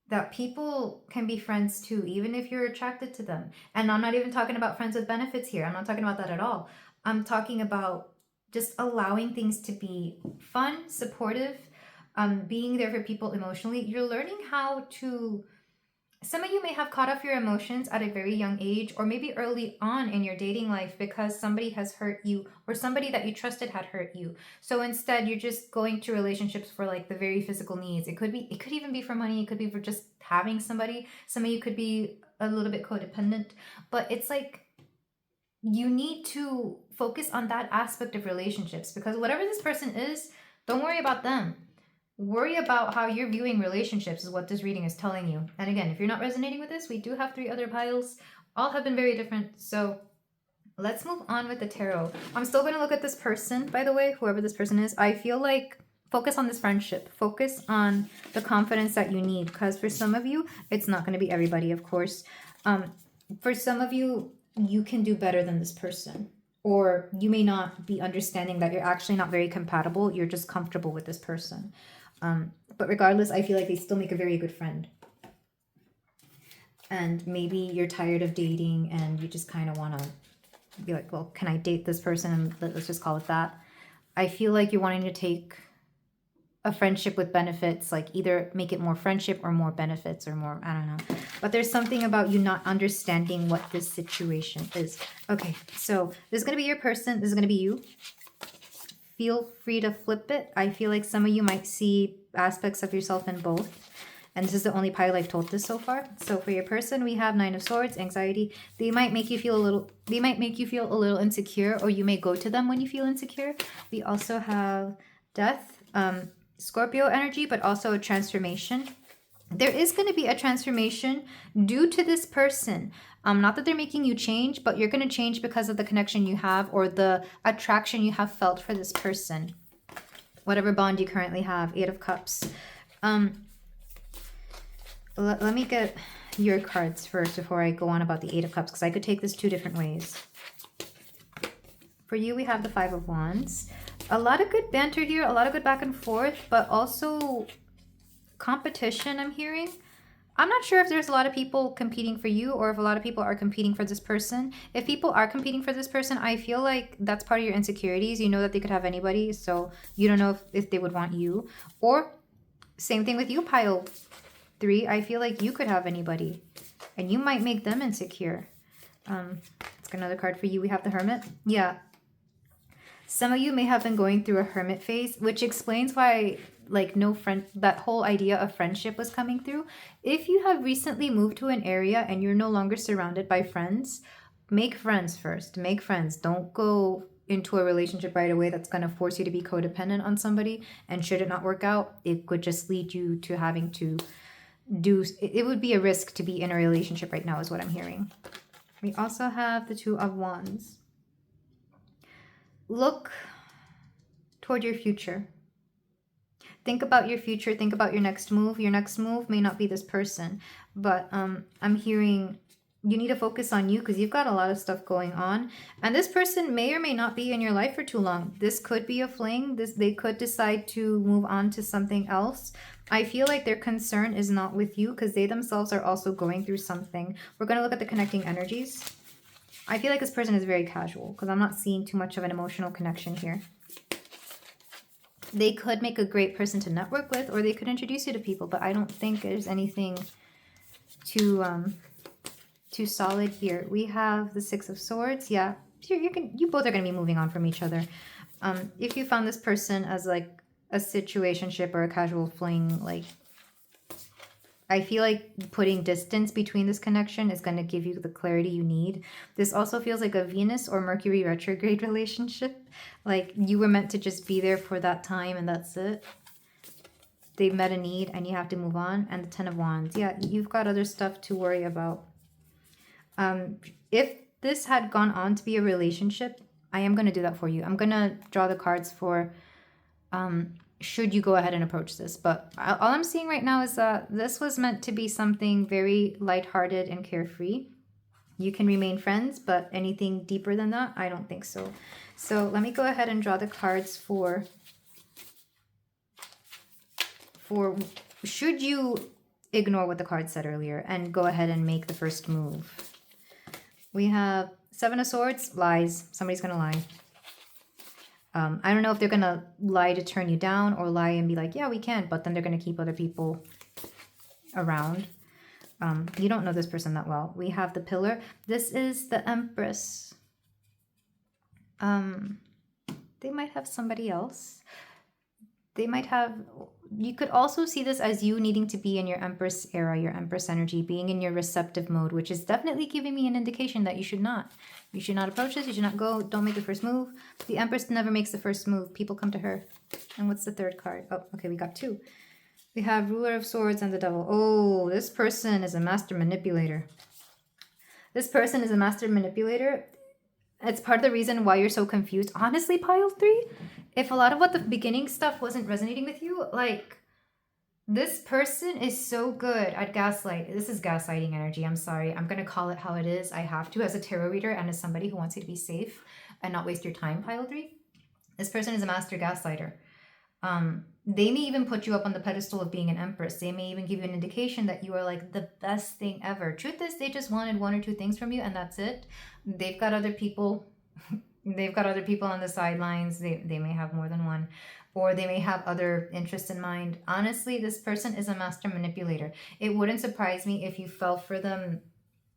that people can be friends too, even if you're attracted to them. And I'm not even talking about friends with benefits here. I'm not talking about that at all. I'm talking about just allowing things to be fun, supportive, being there for people emotionally. You're learning how to. Some of you may have caught off your emotions at a very young age, or maybe early on in your dating life, because somebody has hurt you or somebody that you trusted had hurt you. So instead, you're just going to relationships for like the very physical needs. It could even be for money. It could be for just having somebody. Some of you could be a little bit codependent, but it's like you need to focus on that aspect of relationships, because whatever this person is, don't worry about them. Worry about how you're viewing relationships is what this reading is telling you. And again, if you're not resonating with this, we do have 3 other piles. All have been very different. So let's move on with the tarot. I'm still going to look at this person, by the way, whoever this person is. I feel like focus on this friendship. Focus on the confidence that you need, because for some of you, it's not going to be everybody, of course. For some of you, you can do better than this person. Or you may not be understanding that you're actually not very compatible. You're just comfortable with this person. But regardless, I feel like they still make a very good friend. And maybe you're tired of dating and you just kind of want to be like, well, can I date this person? And let's just call it that. I feel like you're wanting to take a friendship with benefits, like either make it more friendship or more benefits or more, I don't know. But there's something about you not understanding what this situation is. Okay, so this is going to be your person. This is going to be you. Feel free to flip it. I feel like some of you might see aspects of yourself in both. And this is the only pile I've told this so far. So for your person, we have 9 of Swords, anxiety. They might make you feel a little insecure, or you may go to them when you feel insecure. We also have death, Scorpio energy, but also a transformation. There is going to be a transformation due to this person. Not that they're making you change, but you're going to change because of the connection you have or the attraction you have felt for this person. Whatever bond you currently have. 8 of Cups. Let me get your cards first before I go on about the 8 of Cups, because I could take this 2 different ways. For you, we have the 5 of Wands. A lot of good banter here, a lot of good back and forth, but also competition I'm hearing. I'm not sure if there's a lot of people competing for you or if a lot of people are competing for this person. If people are competing for this person, I feel like that's part of your insecurities. You know that they could have anybody, so you don't know if they would want you. Or same thing with you, pile 3. I feel like you could have anybody and you might make them insecure. Let's get another card for you. We have the Hermit. Yeah. Some of you may have been going through a hermit phase, which explains why like no friend, that whole idea of friendship was coming through. If you have recently moved to an area and you're no longer surrounded by friends, make friends first. Make friends. Don't go into a relationship right away that's going to force you to be codependent on somebody. And should it not work out, it could just lead you to having to it would be a risk to be in a relationship right now is what I'm hearing. We also have the 2 of Wands. Look toward your future. Think about your future. Think about your next move. Your next move may not be this person, but I'm hearing you need to focus on you because you've got a lot of stuff going on. And this person may or may not be in your life for too long. This could be a fling. They could decide to move on to something else. I feel like their concern is not with you because they themselves are also going through something. We're going to look at the connecting energies. I feel like this person is very casual because I'm not seeing too much of an emotional connection here. They could make a great person to network with, or they could introduce you to people, but I don't think there's anything too solid here. We have the 6 of Swords. Yeah, you both are going to be moving on from each other. If you found this person as like a situationship or a casual fling, like I feel like putting distance between this connection is going to give you the clarity you need. This also feels like a Venus or Mercury retrograde relationship. Like you were meant to just be there for that time and that's it. They met a need and you have to move on. And the 10 of Wands. Yeah, you've got other stuff to worry about. If this had gone on to be a relationship, I am going to do that for you. I'm going to draw the cards for should you go ahead and approach this. But all I'm seeing right now is that this was meant to be something very lighthearted and carefree. You can remain friends, but anything deeper than that, I don't think so. So let me go ahead and draw the cards for should you ignore what the card said earlier and go ahead and make the first move. We have Seven of Swords, lies. Somebody's going to lie. I don't know if they're going to lie to turn you down or lie and be like, yeah, we can, but then they're going to keep other people around. You don't know this person that well. We have the Pillar. This is the Empress. They might have somebody else. They might have... You could also see this as you needing to be in your Empress era, your Empress energy, being in your receptive mode, which is definitely giving me an indication that you should not. You should not approach this. You should not go. Don't make the first move. The Empress never makes the first move. People come to her. And what's the third card? Oh, okay, we got two. We have Ruler of Swords and the Devil. Oh, this person is a master manipulator. This person is a master manipulator. It's part of the reason why you're so confused. Honestly, pile 3, if a lot of what the beginning stuff wasn't resonating with you, like, this person is so good at gaslight. This is gaslighting energy. I'm sorry. I'm going to call it how it is. I have to, as a tarot reader and as somebody who wants you to be safe and not waste your time, pile 3. This person is a master gaslighter. They may even put you up on the pedestal of being an empress. They may even give you an indication that you are like the best thing ever. Truth is, they just wanted 1 or 2 things from you, and that's it. They've got other people. They've got other people on the sidelines. They may have more than one, or they may have other interests in mind. Honestly, this person is a master manipulator. It wouldn't surprise me if you fell for them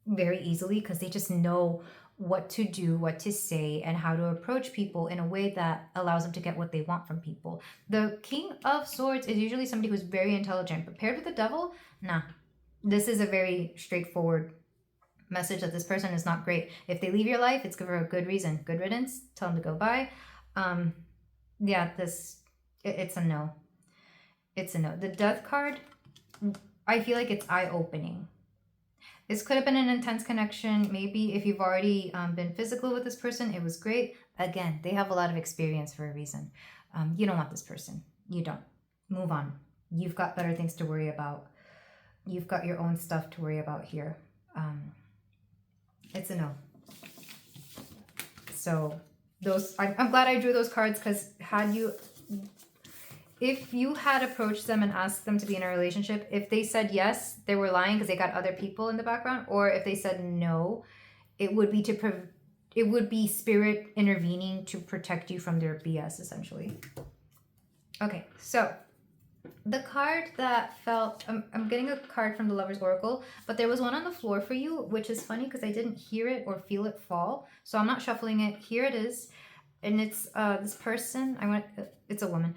very easily, because they just know what to do, what to say, and how to approach people in a way that allows them to get what they want from people. The King of Swords is usually somebody who's very intelligent, but paired with the Devil, nah. This is a very straightforward message that this person is not great. If they leave your life, it's for a good reason. Good riddance. Tell them to go bye. Yeah, it's a no. It's a no. The Death card, I feel like it's eye-opening. This could have been an intense connection. Maybe if you've already been physical with this person, it was great. Again, they have a lot of experience for a reason. You don't want this person. You don't. Move on. You've got better things to worry about. You've got your own stuff to worry about here. It's a no. So I'm glad I drew those cards, because if you had approached them and asked them to be in a relationship, if they said yes, they were lying because they got other people in the background, or if they said no, it would be spirit intervening to protect you from their BS, essentially. Okay, so the card that felt, I'm getting a card from the Lover's Oracle, but there was one on the floor for you, which is funny because I didn't hear it or feel it fall, so I'm not shuffling it. Here it is. And it's this person. It's a woman.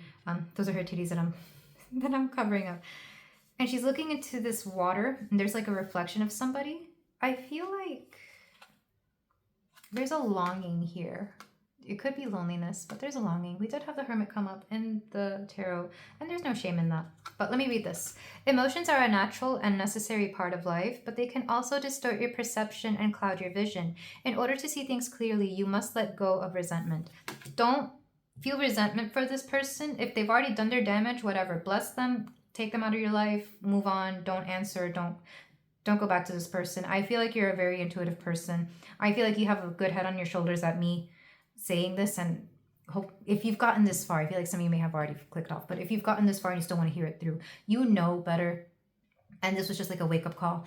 Those are her titties that I'm covering up. And she's looking into this water, and there's like a reflection of somebody. I feel like there's a longing here. It could be loneliness, but there's a longing. We did have the Hermit come up in the tarot, and there's no shame in that. But let me read this. Emotions are a natural and necessary part of life, but they can also distort your perception and cloud your vision. In order to see things clearly, you must let go of resentment. Don't feel resentment for this person. If they've already done their damage, whatever, bless them, take them out of your life, move on, don't answer, don't go back to this person. I feel like you're a very intuitive person. I feel like you have a good head on your shoulders at me saying this, and hope if you've gotten this far, I feel like some of you may have already clicked off, but if you've gotten this far and you still want to hear it through, you know better, and this was just like a wake-up call.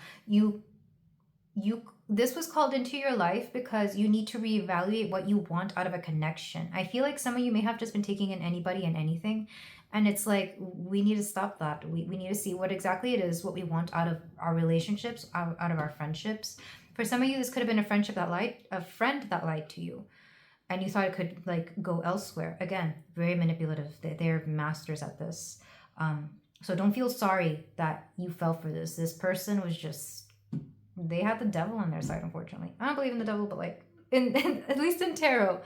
This was called into your life because you need to reevaluate what you want out of a connection. I feel like some of you may have just been taking in anybody and anything, and it's like, we need to stop that. We need to see what exactly it is, what we want out of our relationships, out of our friendships. For some of you, this could have been a friend that lied to you, and you thought it could like go elsewhere. Again, very manipulative. They're masters at this. So don't feel sorry that you fell for this. This person was just, they had the devil on their side, unfortunately. I don't believe in the devil, but like, at least in tarot,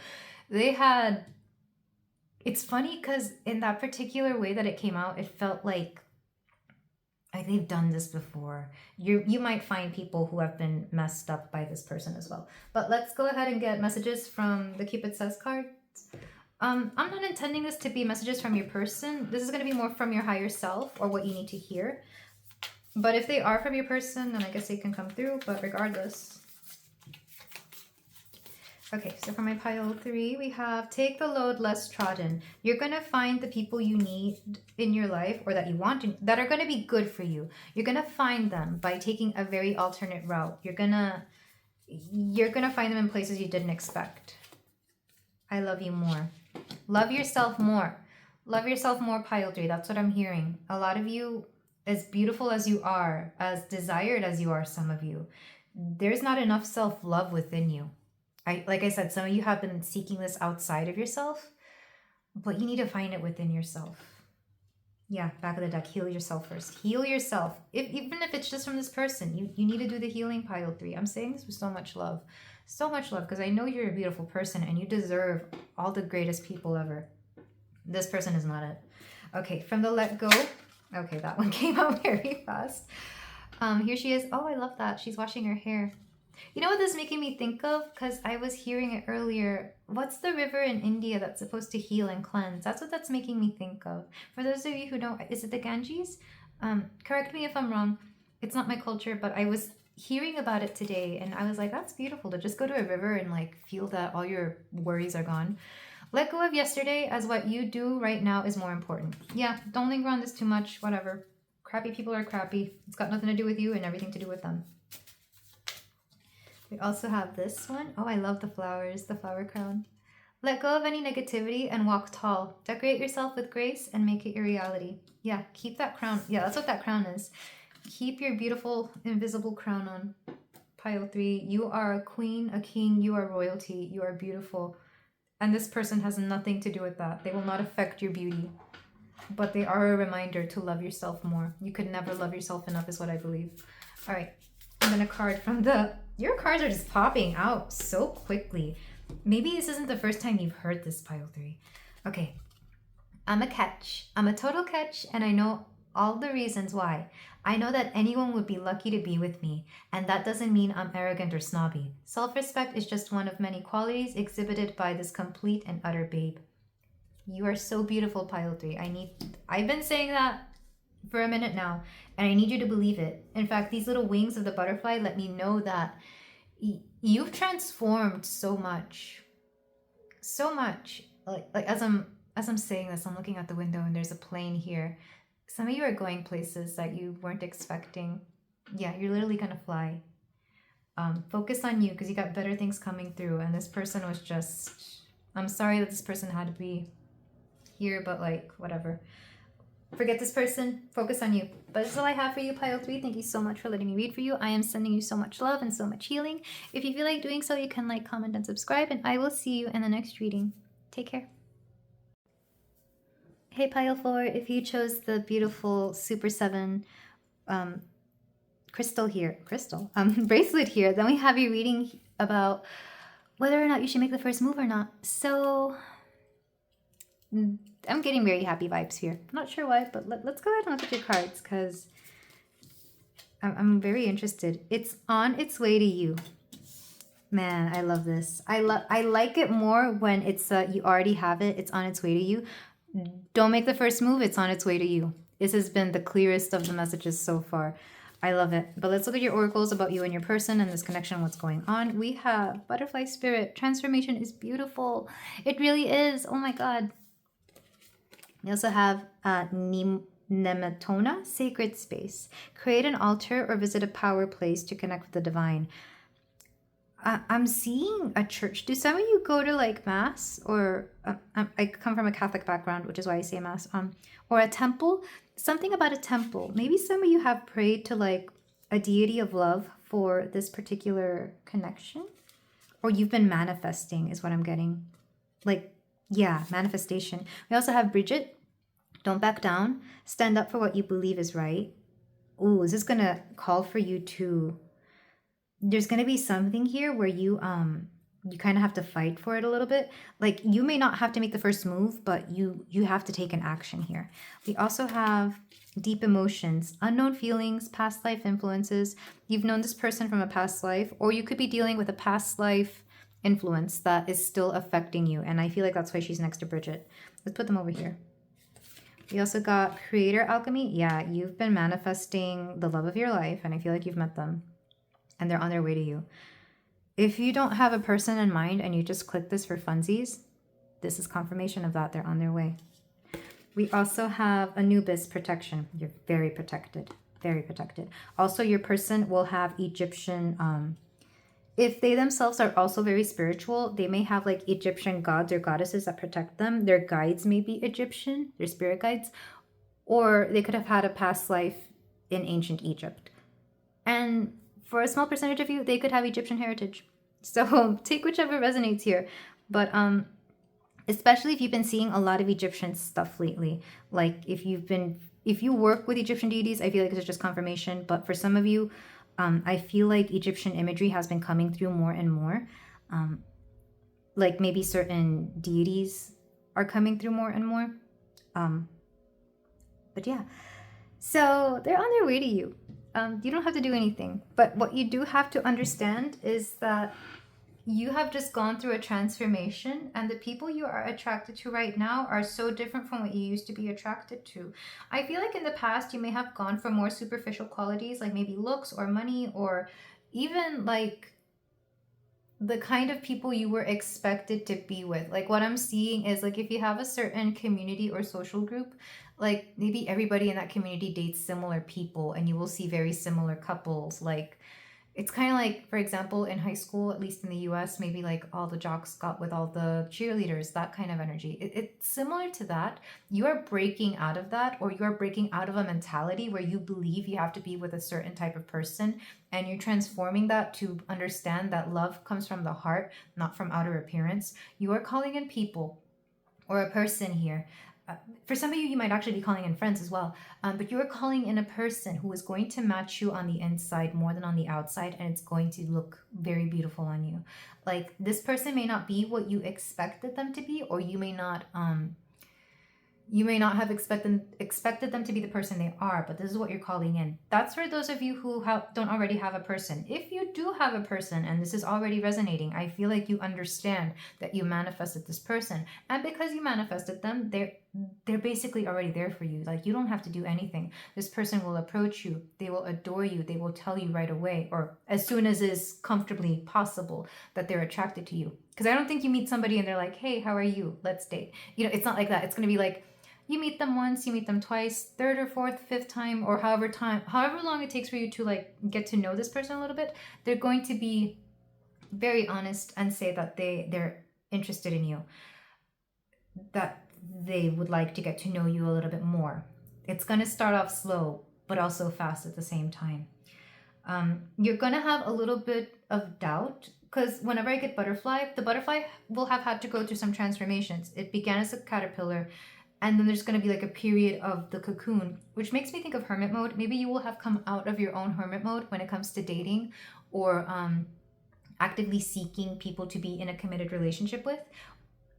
they had, it's funny because in that particular way that it came out, it felt like they've done this before. You might find people who have been messed up by this person as well. But let's go ahead and get messages from the Keep It Says cards. I'm not intending this to be messages from your person. This is going to be more from your higher self or what you need to hear. But if they are from your person, then I guess they can come through. But regardless, Okay, so for my pile 3, we have take the load less trodden. You're going to find the people you need in your life, or that you want to, that are going to be good for you. You're going to find them by taking a very alternate route. You're going to find them in places you didn't expect. I love you more. Love yourself more. Love yourself more, pile 3. That's what I'm hearing. A lot of you, as beautiful as you are, as desired as you are, some of you, there's not enough self-love within you. Like I said, some of you have been seeking this outside of yourself, but you need to find it within yourself. Yeah, back of the deck, heal yourself first. Heal yourself. Even if it's just from this person, you need to do the healing, pile 3. I'm saying this with so much love. So much love, because I know you're a beautiful person and you deserve all the greatest people ever. This person is not it. Okay, from the let go. Okay, that one came out very fast. Here she is. Oh, I love that. She's washing her hair. You know what this is making me think of? Because I was hearing it earlier. What's the river in India that's supposed to heal and cleanse? That's what that's making me think of. For those of you who don't, is it the Ganges? Correct me if I'm wrong. It's not my culture, but I was hearing about it today and I was like, that's beautiful to just go to a river and like feel that all your worries are gone. Let go of yesterday, as what you do right now is more important. Yeah, don't linger on this too much, whatever. Crappy people are crappy. It's got nothing to do with you and everything to do with them. We also have this one. Oh, I love the flowers, the flower crown. Let go of any negativity and walk tall. Decorate yourself with grace and make it your reality. Yeah, keep that crown. Yeah, that's what that crown is. Keep your beautiful invisible crown on. Pile 3, you are a queen, a king, you are royalty, you are beautiful. And this person has nothing to do with that. They will not affect your beauty. But they are a reminder to love yourself more. You could never love yourself enough is what I believe. All right, and then a card from the... Your cards are just popping out so quickly. Maybe this isn't the first time you've heard this, pile 3. Okay. I'm a catch. I'm a total catch, and I know all the reasons why. I know that anyone would be lucky to be with me, and that doesn't mean I'm arrogant or snobby. Self-respect is just one of many qualities exhibited by this complete and utter babe. You are so beautiful, pile 3. I've been saying that for a minute now, and I need you to believe it. In fact, these little wings of the butterfly let me know that you've transformed so much. So much. Like as I'm saying this, I'm looking out the window and there's a plane here. Some of you are going places that you weren't expecting. Yeah, you're literally gonna fly. Focus on you, because you got better things coming through, and this person was just... I'm sorry that this person had to be here, but like, whatever. Forget this person, focus on you. But that's all I have for you, pile 3. Thank you so much for letting me read for you. I am sending you so much love and so much healing. If you feel like doing so, you can like, comment, and subscribe, and I will see you in the next reading. Take care. Hey, pile 4, if you chose the beautiful Super 7 bracelet here, then we have you reading about whether or not you should make the first move or not. So... I'm getting very happy vibes here. I'm not sure why, but let's go ahead and look at your cards, because I'm very interested. It's on its way to you. Man, I love this. I like it more when it's you already have it. It's on its way to you. Don't make the first move. It's on its way to you. This has been the clearest of the messages so far. I love it. But let's look at your oracles about you and your person and this connection, what's going on. We have Butterfly Spirit. Transformation is beautiful. It really is. Oh my God. We also have Nematona, Sacred Space. Create an altar or visit a power place to connect with the divine. I'm seeing a church. Do some of you go to like mass, or I come from a Catholic background, which is why I say mass, or a temple? Something about a temple. Maybe some of you have prayed to like a deity of love for this particular connection, or you've been manifesting is what I'm getting. Like, yeah, manifestation. We also have Bridget. Don't back down. Stand up for what you believe is right. Ooh, is this going to call for you to... There's going to be something here where you kind of have to fight for it a little bit. Like, you may not have to make the first move, but you have to take an action here. We also have deep emotions, unknown feelings, past life influences. You've known this person from a past life, or you could be dealing with a past life influence that is still affecting you, and I feel like that's why she's next to Bridget. Let's put them over here. We also got Creator Alchemy. Yeah, you've been manifesting the love of your life, and I feel like you've met them, and they're on their way to you. If you don't have a person in mind and you just click this for funsies, this is confirmation of that. They're on their way. We also have Anubis protection. You're very protected. Very protected. Also, your person will have Egyptian, if they themselves are also very spiritual, they may have like Egyptian gods or goddesses that protect them. Their guides may be Egyptian, their spirit guides, or they could have had a past life in ancient Egypt. And for a small percentage of you, they could have Egyptian heritage. So take whichever resonates here. But especially if you've been seeing a lot of Egyptian stuff lately. Like if you work with Egyptian deities, I feel like it's just confirmation. But for some of you, I feel like Egyptian imagery has been coming through more and more. Like maybe certain deities are coming through more and more. But yeah, so they're on their way to you. You don't have to do anything. But what you do have to understand is that you have just gone through a transformation, and the people you are attracted to right now are so different from what you used to be attracted to. I feel like in the past you may have gone for more superficial qualities, like maybe looks or money, or even like the kind of people you were expected to be with. Like what I'm seeing is like if you have a certain community or social group, like maybe everybody in that community dates similar people and you will see very similar couples. Like it's kind of like, for example, in high school, at least in the US, maybe like all the jocks got with all the cheerleaders, that kind of energy. It's similar to that. You are breaking out of that, or you are breaking out of a mentality where you believe you have to be with a certain type of person, and you're transforming that to understand that love comes from the heart, not from outer appearance. You are calling in people or a person here. For some of you, you might actually be calling in friends as well. But you are calling in a person who is going to match you on the inside more than on the outside, and it's going to look very beautiful on you. Like this person may not be what you expected them to be, or you may not have expected them to be the person they are, but this is what you're calling in. That's for those of you who don't already have a person. If you do have a person and this is already resonating, I feel like you understand that you manifested this person. And because you manifested them, they're basically already there for you. Like you don't have to do anything. This person will approach you. They will adore you. They will tell you right away, or as soon as is comfortably possible, that they're attracted to you. Because I don't think you meet somebody and they're like, hey, how are you? Let's date. It's not like that. It's going to be like, you meet them once, you meet them twice, third or fourth, fifth time, or however long it takes for you to like get to know this person a little bit. They're going to be very honest and say that they're interested in you, that they would like to get to know you a little bit more. It's going to start off slow, but also fast at the same time. You're going to have a little bit of doubt, because whenever I get butterfly, the butterfly will have had to go through some transformations. It began as a caterpillar, and then there's going to be like a period of the cocoon, which makes me think of hermit mode. Maybe you will have come out of your own hermit mode when it comes to dating, or actively seeking people to be in a committed relationship with,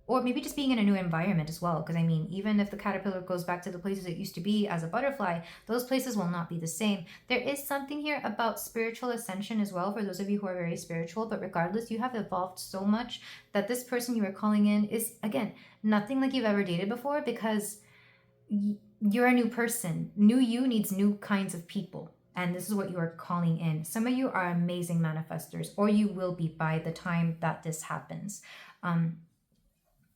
or maybe just being in a new environment as well. Because I mean, even if the caterpillar goes back to the places it used to be as a butterfly, those places will not be the same. There is something here about spiritual ascension as well for those of you who are very spiritual, but regardless, you have evolved so much that this person you are calling in is, again, nothing like you've ever dated before, because you're a new person. New you needs new kinds of people. And this is what you are calling in. Some of you are amazing manifestors, or you will be by the time that this happens.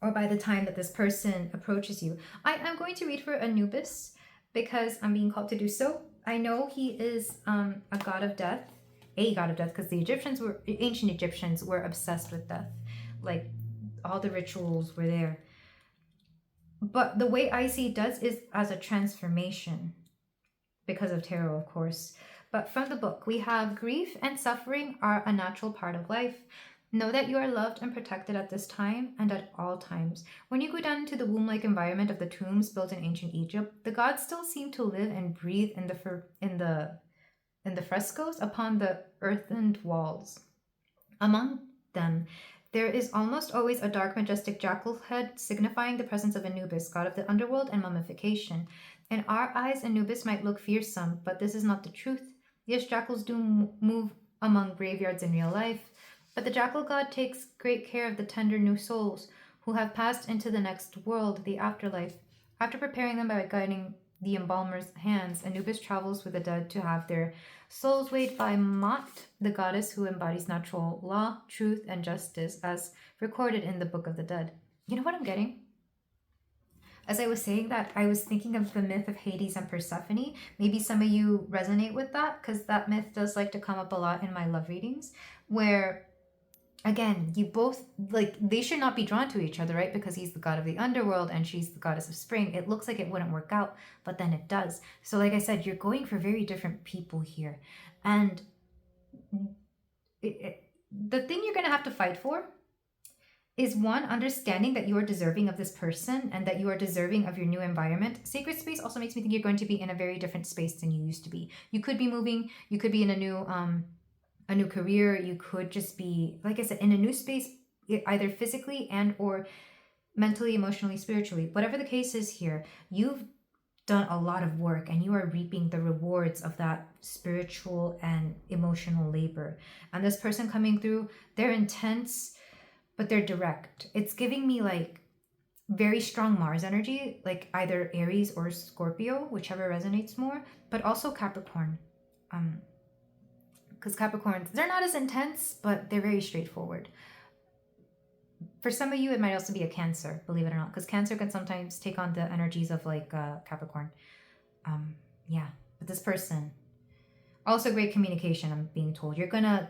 Or by the time that this person approaches you. I am going to read for Anubis because I'm being called to do so. I know he is a god of death, because the ancient Egyptians were obsessed with death. Like all the rituals were there. But the way I see death is as a transformation, because of tarot, of course. But from the book, we have grief and suffering are a natural part of life. Know that you are loved and protected at this time and at all times. When you go down into the womb-like environment of the tombs built in ancient Egypt, the gods still seem to live and breathe in the frescoes upon the earthened walls. Among them, there is almost always a dark, majestic jackal head signifying the presence of Anubis, god of the underworld and mummification. In our eyes, Anubis might look fearsome, but this is not the truth. Yes, jackals do move among graveyards in real life, but the jackal god takes great care of the tender new souls who have passed into the next world, the afterlife, after preparing them by guiding the embalmer's hands, Anubis travels with the dead to have their souls weighed by Mot, the goddess who embodies natural law, truth, and justice, as recorded in the Book of the Dead. You know what I'm getting? As I was saying that, I was thinking of the myth of Hades and Persephone. Maybe some of you resonate with that, because that myth does like to come up a lot in my love readings, where, again, you both, like, they should not be drawn to each other, right? Because he's the god of the underworld and she's the goddess of spring. It looks like it wouldn't work out, but then it does. So like I said, you're going for very different people here. And the thing you're going to have to fight for is, one, understanding that you are deserving of this person and that you are deserving of your new environment. Sacred space also makes me think you're going to be in a very different space than you used to be. You could be moving, you could be in a new career, you could just be, like I said, in a new space, either physically and or mentally, emotionally, spiritually. Whatever the case is here, you've done a lot of work and you are reaping the rewards of that spiritual and emotional labor. And this person coming through, they're intense, but they're direct. It's giving me like very strong Mars energy, like either Aries or Scorpio, whichever resonates more, but also Capricorn. Because Capricorns, they're not as intense, but they're very straightforward. For some of you, it might also be a Cancer, believe it or not, because Cancer can sometimes take on the energies of like Capricorn. Yeah, but this person, also great communication, I'm being told. You're gonna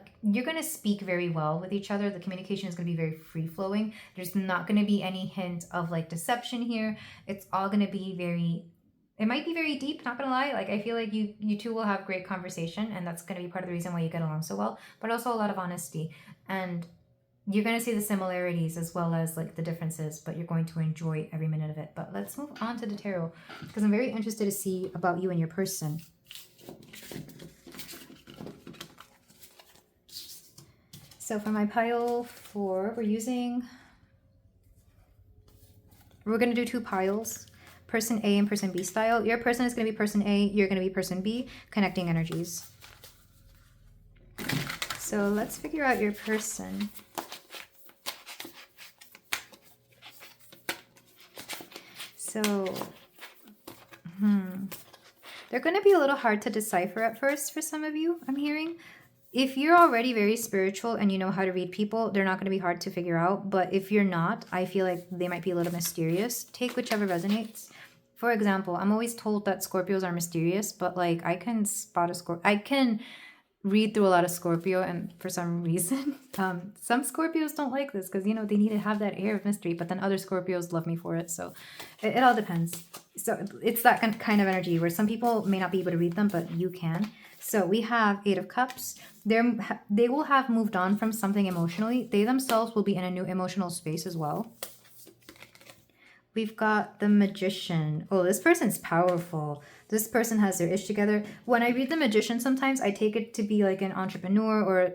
speak very well with each other. The communication is gonna be very free-flowing. There's not gonna be any hint of like deception here. It's all gonna be very, it might be very deep, not gonna lie. Like, I feel like you two will have great conversation, and that's gonna be part of the reason why you get along so well, but also a lot of honesty. And you're gonna see the similarities as well as like the differences, but you're going to enjoy every minute of it. But let's move on to the tarot, because I'm very interested to see about you and your person. So for my pile 4, we're going to do 2 piles, person A and person B style. Your person is going to be person A, you're going to be person B, connecting energies. So let's figure out your person. So, they're going to be a little hard to decipher at first for some of you, I'm hearing. If you're already very spiritual and you know how to read people, they're not going to be hard to figure out. But if you're not, I feel like they might be a little mysterious. Take whichever resonates. For example, I'm always told that Scorpios are mysterious, but like I can spot a Scorpio. I can read through a lot of Scorpio, and for some reason, some Scorpios don't like this because, you know, they need to have that air of mystery, but then other Scorpios love me for it. So it all depends. So it's that kind of energy where some people may not be able to read them, but you can. So we have 8 of Cups. They will have moved on from something emotionally. They themselves will be in a new emotional space as well. We've got the Magician. Oh, this person's powerful. This person has their ish together. When I read the Magician, sometimes I take it to be like an entrepreneur or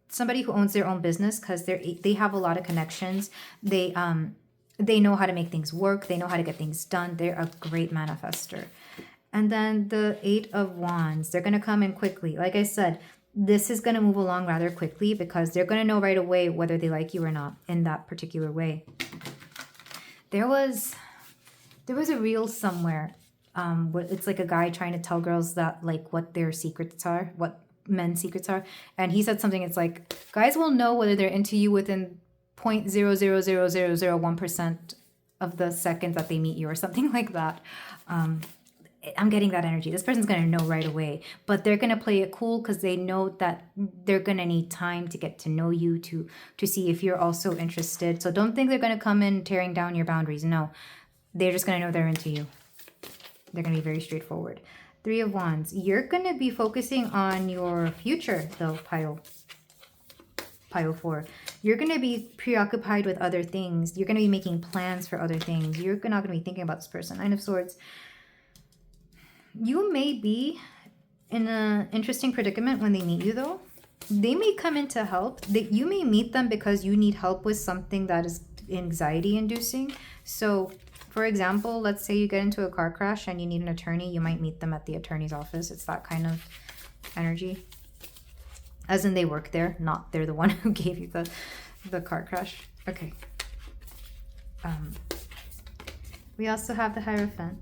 somebody who owns their own business, because they have a lot of connections. They know how to make things work. They know how to get things done. They're a great manifester. And then the 8 of Wands. They're going to come in quickly. Like I said, this is going to move along rather quickly because they're going to know right away whether they like you or not in that particular way. There was a reel somewhere. It's like a guy trying to tell girls that like what their secrets are, what men's secrets are. And he said something, it's like, guys will know whether they're into you within 0.0000001% of the second that they meet you, or something like that. I'm getting that energy. This person's going to know right away, but they're going to play it cool because they know that they're going to need time to get to know you, to see if you're also interested. So don't think they're going to come in tearing down your boundaries. No, they're just going to know they're into you. They're going to be very straightforward. 3 of Wands. You're going to be focusing on your future, though, pile 4. You're going to be preoccupied with other things. You're going to be making plans for other things. You're not going to be thinking about this person. 9 of Swords. You may be in an interesting predicament when they meet you, though. They may come in to help. You may meet them because you need help with something that is anxiety-inducing. So, for example, let's say you get into a car crash and you need an attorney. You might meet them at the attorney's office. It's that kind of energy. As in they work there, not they're the one who gave you the car crash. Okay. We also have the Hierophant.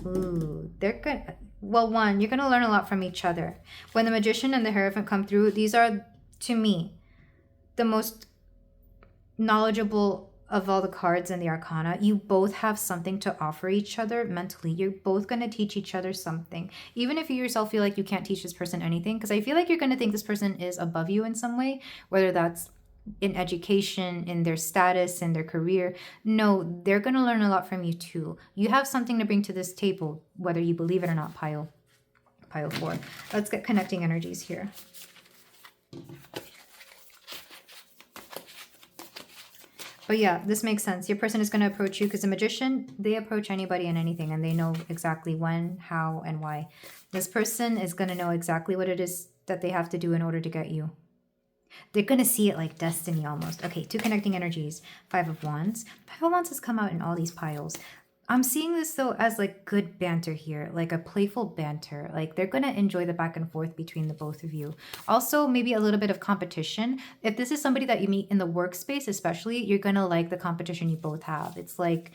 Ooh, they're good. Well, one, you're going to learn a lot from each other. When the Magician and the Hierophant come through, these are, to me, the most knowledgeable of all the cards in the Arcana. You both have something to offer each other mentally. You're both going to teach each other something. Even if you yourself feel like you can't teach this person anything, because I feel like you're going to think this person is above you in some way, whether that's in education, in their status, in their career. No, they're going to learn a lot from you too. You have something to bring to this table, whether you believe it or not, pile 4. Let's get connecting energies here. But yeah, this makes sense. Your person is going to approach you because the Magician, they approach anybody and anything, and they know exactly when, how, and why. This person is going to know exactly what it is that they have to do in order to get you. They're going to see it like destiny almost. Okay, 2 connecting energies. 5 of Wands. 5 of Wands has come out in all these piles. I'm seeing this though as like good banter here, like a playful banter. Like they're going to enjoy the back and forth between the both of you. Also, maybe a little bit of competition. If this is somebody that you meet in the workspace, especially, you're going to like the competition you both have. It's like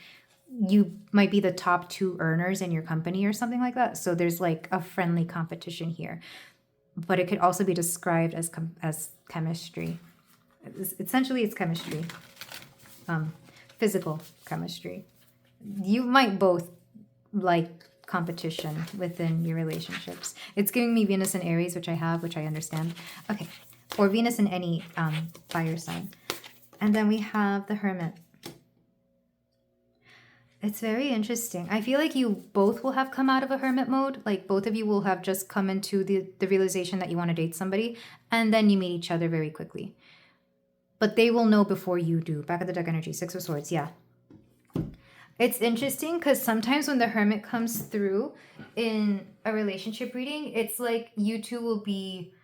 you might be the top 2 earners in your company or something like that. So there's like a friendly competition here. But it could also be described as chemistry. Essentially, it's chemistry. Physical chemistry. You might both like competition within your relationships. It's giving me Venus and Aries, which I have, which I understand. Okay. Or Venus in any fire sign. And then we have the Hermit. It's very interesting. I feel like you both will have come out of a hermit mode. Like both of you will have just come into the realization that you want to date somebody. And then you meet each other very quickly. But they will know before you do. Back of the deck energy. 6 of Swords. Yeah. It's interesting because sometimes when the Hermit comes through in a relationship reading, it's like you two will be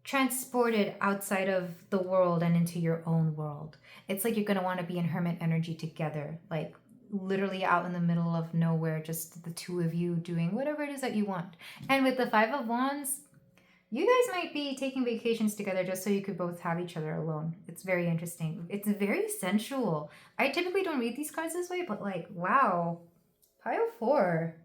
transported outside of the world and into your own world. It's like you're going to want to be in Hermit energy together. Like literally out in the middle of nowhere, just the 2 of you doing whatever it is that you want. And with the 5 of Wands, you guys might be taking vacations together just so you could both have each other alone. It's very interesting. It's very sensual. I typically don't read these cards this way, but like, wow. Pile 4.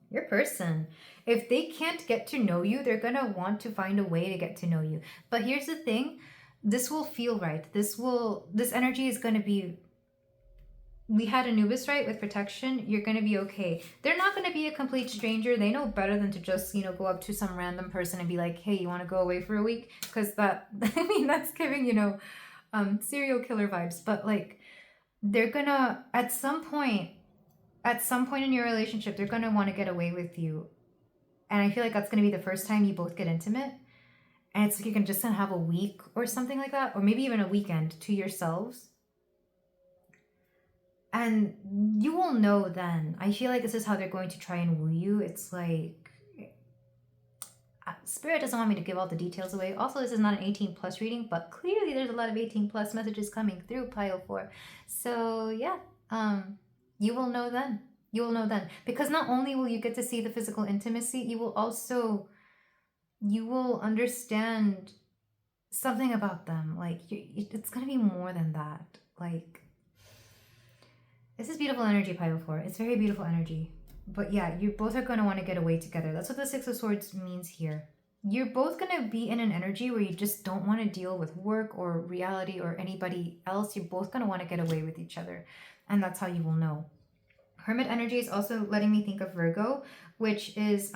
Your person. If they can't get to know you, they're going to want to find a way to get to know you. But here's the thing. This will feel right. This energy is going to be... We had Anubis, right, with protection. You're going to be okay. They're not going to be a complete stranger. They know better than to just, go up to some random person and be like, hey, you want to go away for a week? Because that, that's giving, serial killer vibes. But like, they're going to, at some point in your relationship, they're going to want to get away with you. And I feel like that's going to be the first time you both get intimate. And it's like you can just have a week or something like that. Or maybe even a weekend to yourselves. And you will know then. I feel like this is how they're going to try and woo you. It's like... Spirit doesn't want me to give all the details away. Also, this is not an 18+ reading, but clearly there's a lot of 18+ messages coming through pile 4. So, yeah. You will know then. You will know then. Because not only will you get to see the physical intimacy, you will also... You will understand something about them. Like, it's going to be more than that. Like... This is beautiful energy, pile 4. It's very beautiful energy. But yeah, you both are going to want to get away together. That's what the 6 of Swords means here. You're both going to be in an energy where you just don't want to deal with work or reality or anybody else. You're both going to want to get away with each other. And that's how you will know. Hermit energy is also letting me think of Virgo, which is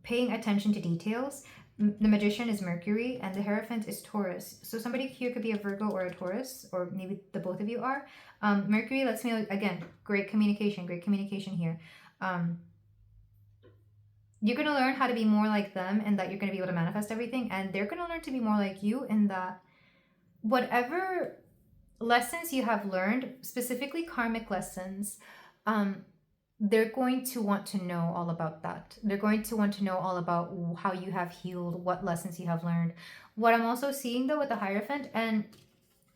paying attention to details. The Magician is Mercury and the Hierophant is Taurus. So somebody here could be a Virgo or a Taurus, or maybe the both of you are. Mercury lets me, again, great communication here. You're going to learn how to be more like them and that you're going to be able to manifest everything. And they're going to learn to be more like you in that whatever lessons you have learned, specifically karmic lessons, they're going to want to know all about that. They're going to want to know all about how you have healed, what lessons you have learned. What I'm also seeing though with the Hierophant, and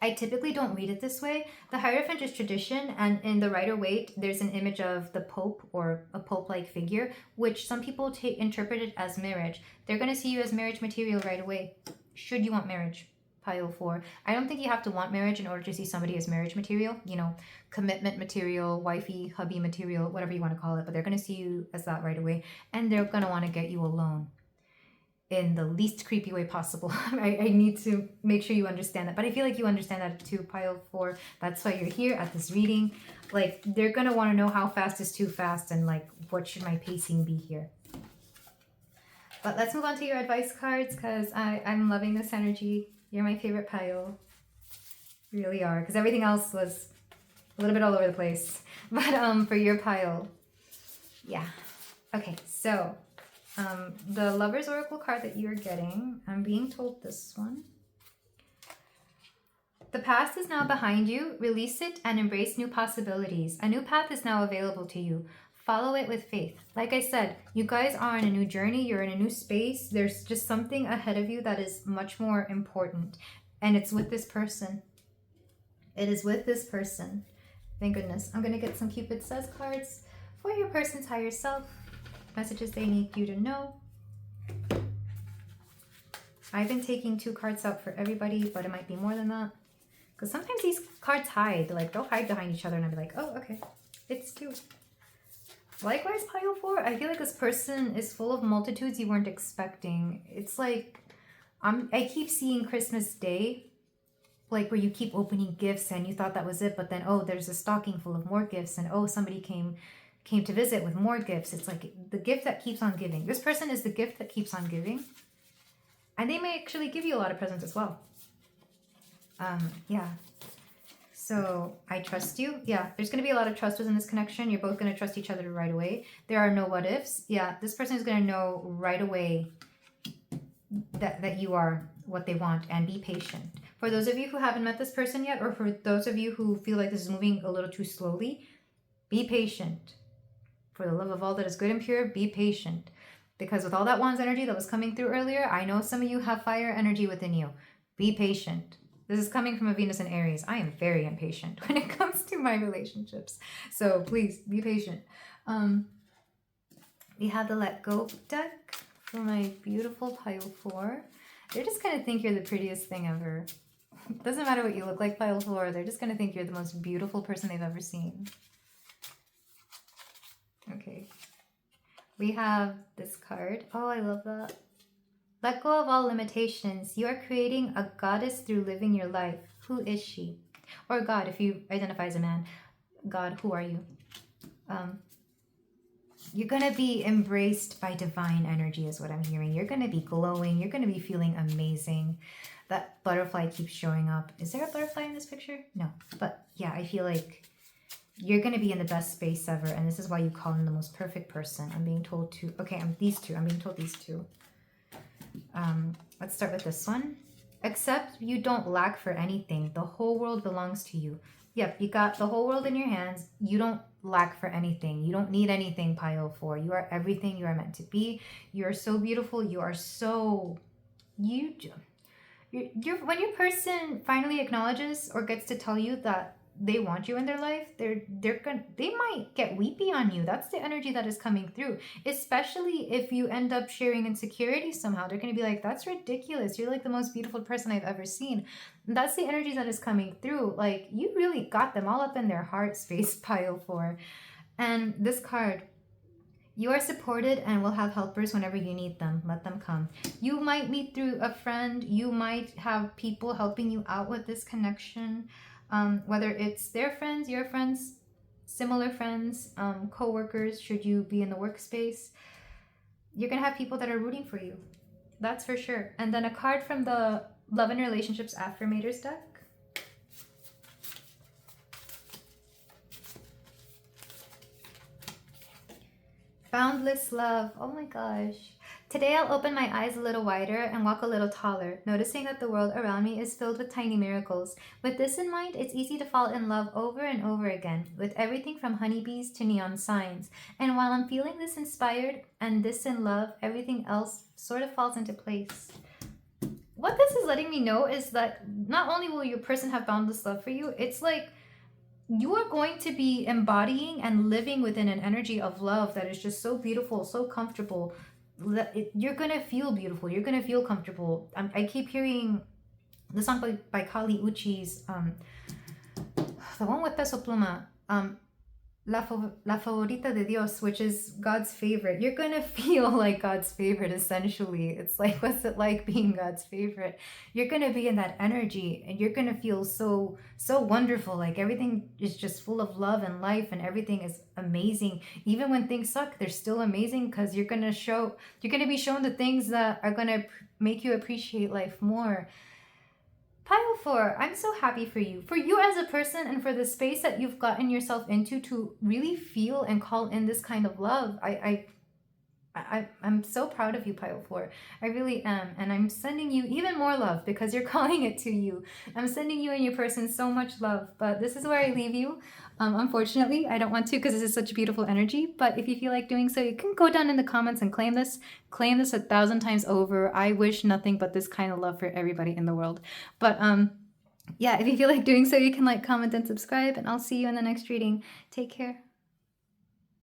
I typically don't read it this way, the Hierophant is tradition, and in the Rider-Waite, there's an image of the Pope or a Pope-like figure, which some people interpret it as marriage. They're going to see you as marriage material right away, should you want marriage. Pile 4. I don't think you have to want marriage in order to see somebody as marriage material, you know, commitment material, wifey, hubby material, whatever you want to call it. But they're going to see you as that right away. And they're going to want to get you alone in the least creepy way possible. I need to make sure you understand that. But I feel like you understand that too, Pile 4. That's why you're here at this reading. Like, they're going to want to know how fast is too fast and like, what should my pacing be here? But let's move on to your advice cards because I'm loving this energy. You're my favorite pile. You really are. Because everything else was a little bit all over the place. But for your pile, yeah. Okay, so the Lover's Oracle card that you're getting, I'm being told this one. The past is now behind you. Release it and embrace new possibilities. A new path is now available to you. Follow it with faith. Like I said, you guys are on a new journey. You're in a new space. There's just something ahead of you that is much more important. And it's with this person. It is with this person. Thank goodness. I'm going to get some Cupid Says cards for your person's higher self. Messages they need you to know. I've been taking 2 cards out for everybody, but it might be more than that. Because sometimes these cards hide. Like, they'll hide behind each other and I'll be like, oh, okay. It's 2. Likewise, Pile 4, I feel like this person is full of multitudes you weren't expecting. It's like, I keep seeing Christmas Day, like where you keep opening gifts and you thought that was it, but then, oh, there's a stocking full of more gifts, and oh, somebody came to visit with more gifts. It's like the gift that keeps on giving. This person is the gift that keeps on giving. And they may actually give you a lot of presents as well. Yeah. So I trust you. Yeah, there's going to be a lot of trust within this connection. You're both going to trust each other right away. There are no what ifs. Yeah, this person is going to know right away that you are what they want, and be patient. For those of you who haven't met this person yet, or for those of you who feel like this is moving a little too slowly, be patient. For the love of all that is good and pure, be patient. Because with all that Wands energy that was coming through earlier, I know some of you have fire energy within you. Be patient. This is coming from a Venus in Aries. I am very impatient when it comes to my relationships. So please be patient. We have the Let Go deck for my beautiful Pile 4. They're just going to think you're the prettiest thing ever. Doesn't matter what you look like, Pile 4. They're just going to think you're the most beautiful person they've ever seen. Okay. We have this card. Oh, I love that. Let go of all limitations. You are creating a goddess through living your life. Who is she? Or God, if you identify as a man. God, who are you? You're going to be embraced by divine energy is what I'm hearing. You're going to be glowing. You're going to be feeling amazing. That butterfly keeps showing up. Is there a butterfly in this picture? No. But yeah, I feel like you're going to be in the best space ever. And this is why you call him the most perfect person. I'm being told to... Okay, these 2. I'm being told these 2. Let's start with this one. Except you don't lack for anything. The whole world belongs to you. Yep, you got the whole world in your hands. You don't lack for anything. You don't need anything, Pile 4. You are everything you are meant to be. You are so beautiful. You are so... When your person finally acknowledges or gets to tell you that they want you in their life, they might get weepy on you. That's the energy that is coming through. Especially if you end up sharing insecurities somehow. They're going to be like, that's ridiculous. You're like the most beautiful person I've ever seen. And that's the energy that is coming through. Like, you really got them all up in their heart space, Pile 4. And this card, you are supported and will have helpers whenever you need them. Let them come. You might meet through a friend. You might have people helping you out with this connection. Whether it's their friends, your friends, similar friends, co-workers, should you be in the workspace, you're going to have people that are rooting for you. That's for sure. And then a card from the Love and Relationships Affirmators deck. Boundless love. Oh my gosh. Today I'll open my eyes a little wider and walk a little taller, noticing that the world around me is filled with tiny miracles. With this in mind, it's easy to fall in love over and over again, with everything from honeybees to neon signs. And while I'm feeling this inspired and this in love, everything else sort of falls into place. What this is letting me know is that not only will your person have boundless love for you, it's like you are going to be embodying and living within an energy of love that is just so beautiful, so comfortable. You're going to feel beautiful. You're going to feel comfortable. I keep hearing the song by Kali Uchis, the one with Peso Pluma, La Favorita de Dios, which is God's favorite. You're gonna feel like God's favorite, essentially. It's like, what's it like being God's favorite? You're gonna be in that energy and you're gonna feel so wonderful. Like everything is just full of love and life and everything is amazing. Even when things suck, they're still amazing because you're gonna be shown the things that are gonna make you appreciate life more. Pile 4, I'm so happy for you as a person, and for the space that you've gotten yourself into to really feel and call in this kind of love. I'm so proud of you, Pile 4. I really am, and I'm sending you even more love because you're calling it to you. I'm sending you and your person so much love, but this is where I leave you. Unfortunately, I don't want to because this is such a beautiful energy, but if you feel like doing so, you can go down in the comments and claim this 1,000 times over. I wish nothing but this kind of love for everybody in the world. But yeah, if you feel like doing so, you can like, comment, and subscribe, and I'll see you in the next reading. Take care.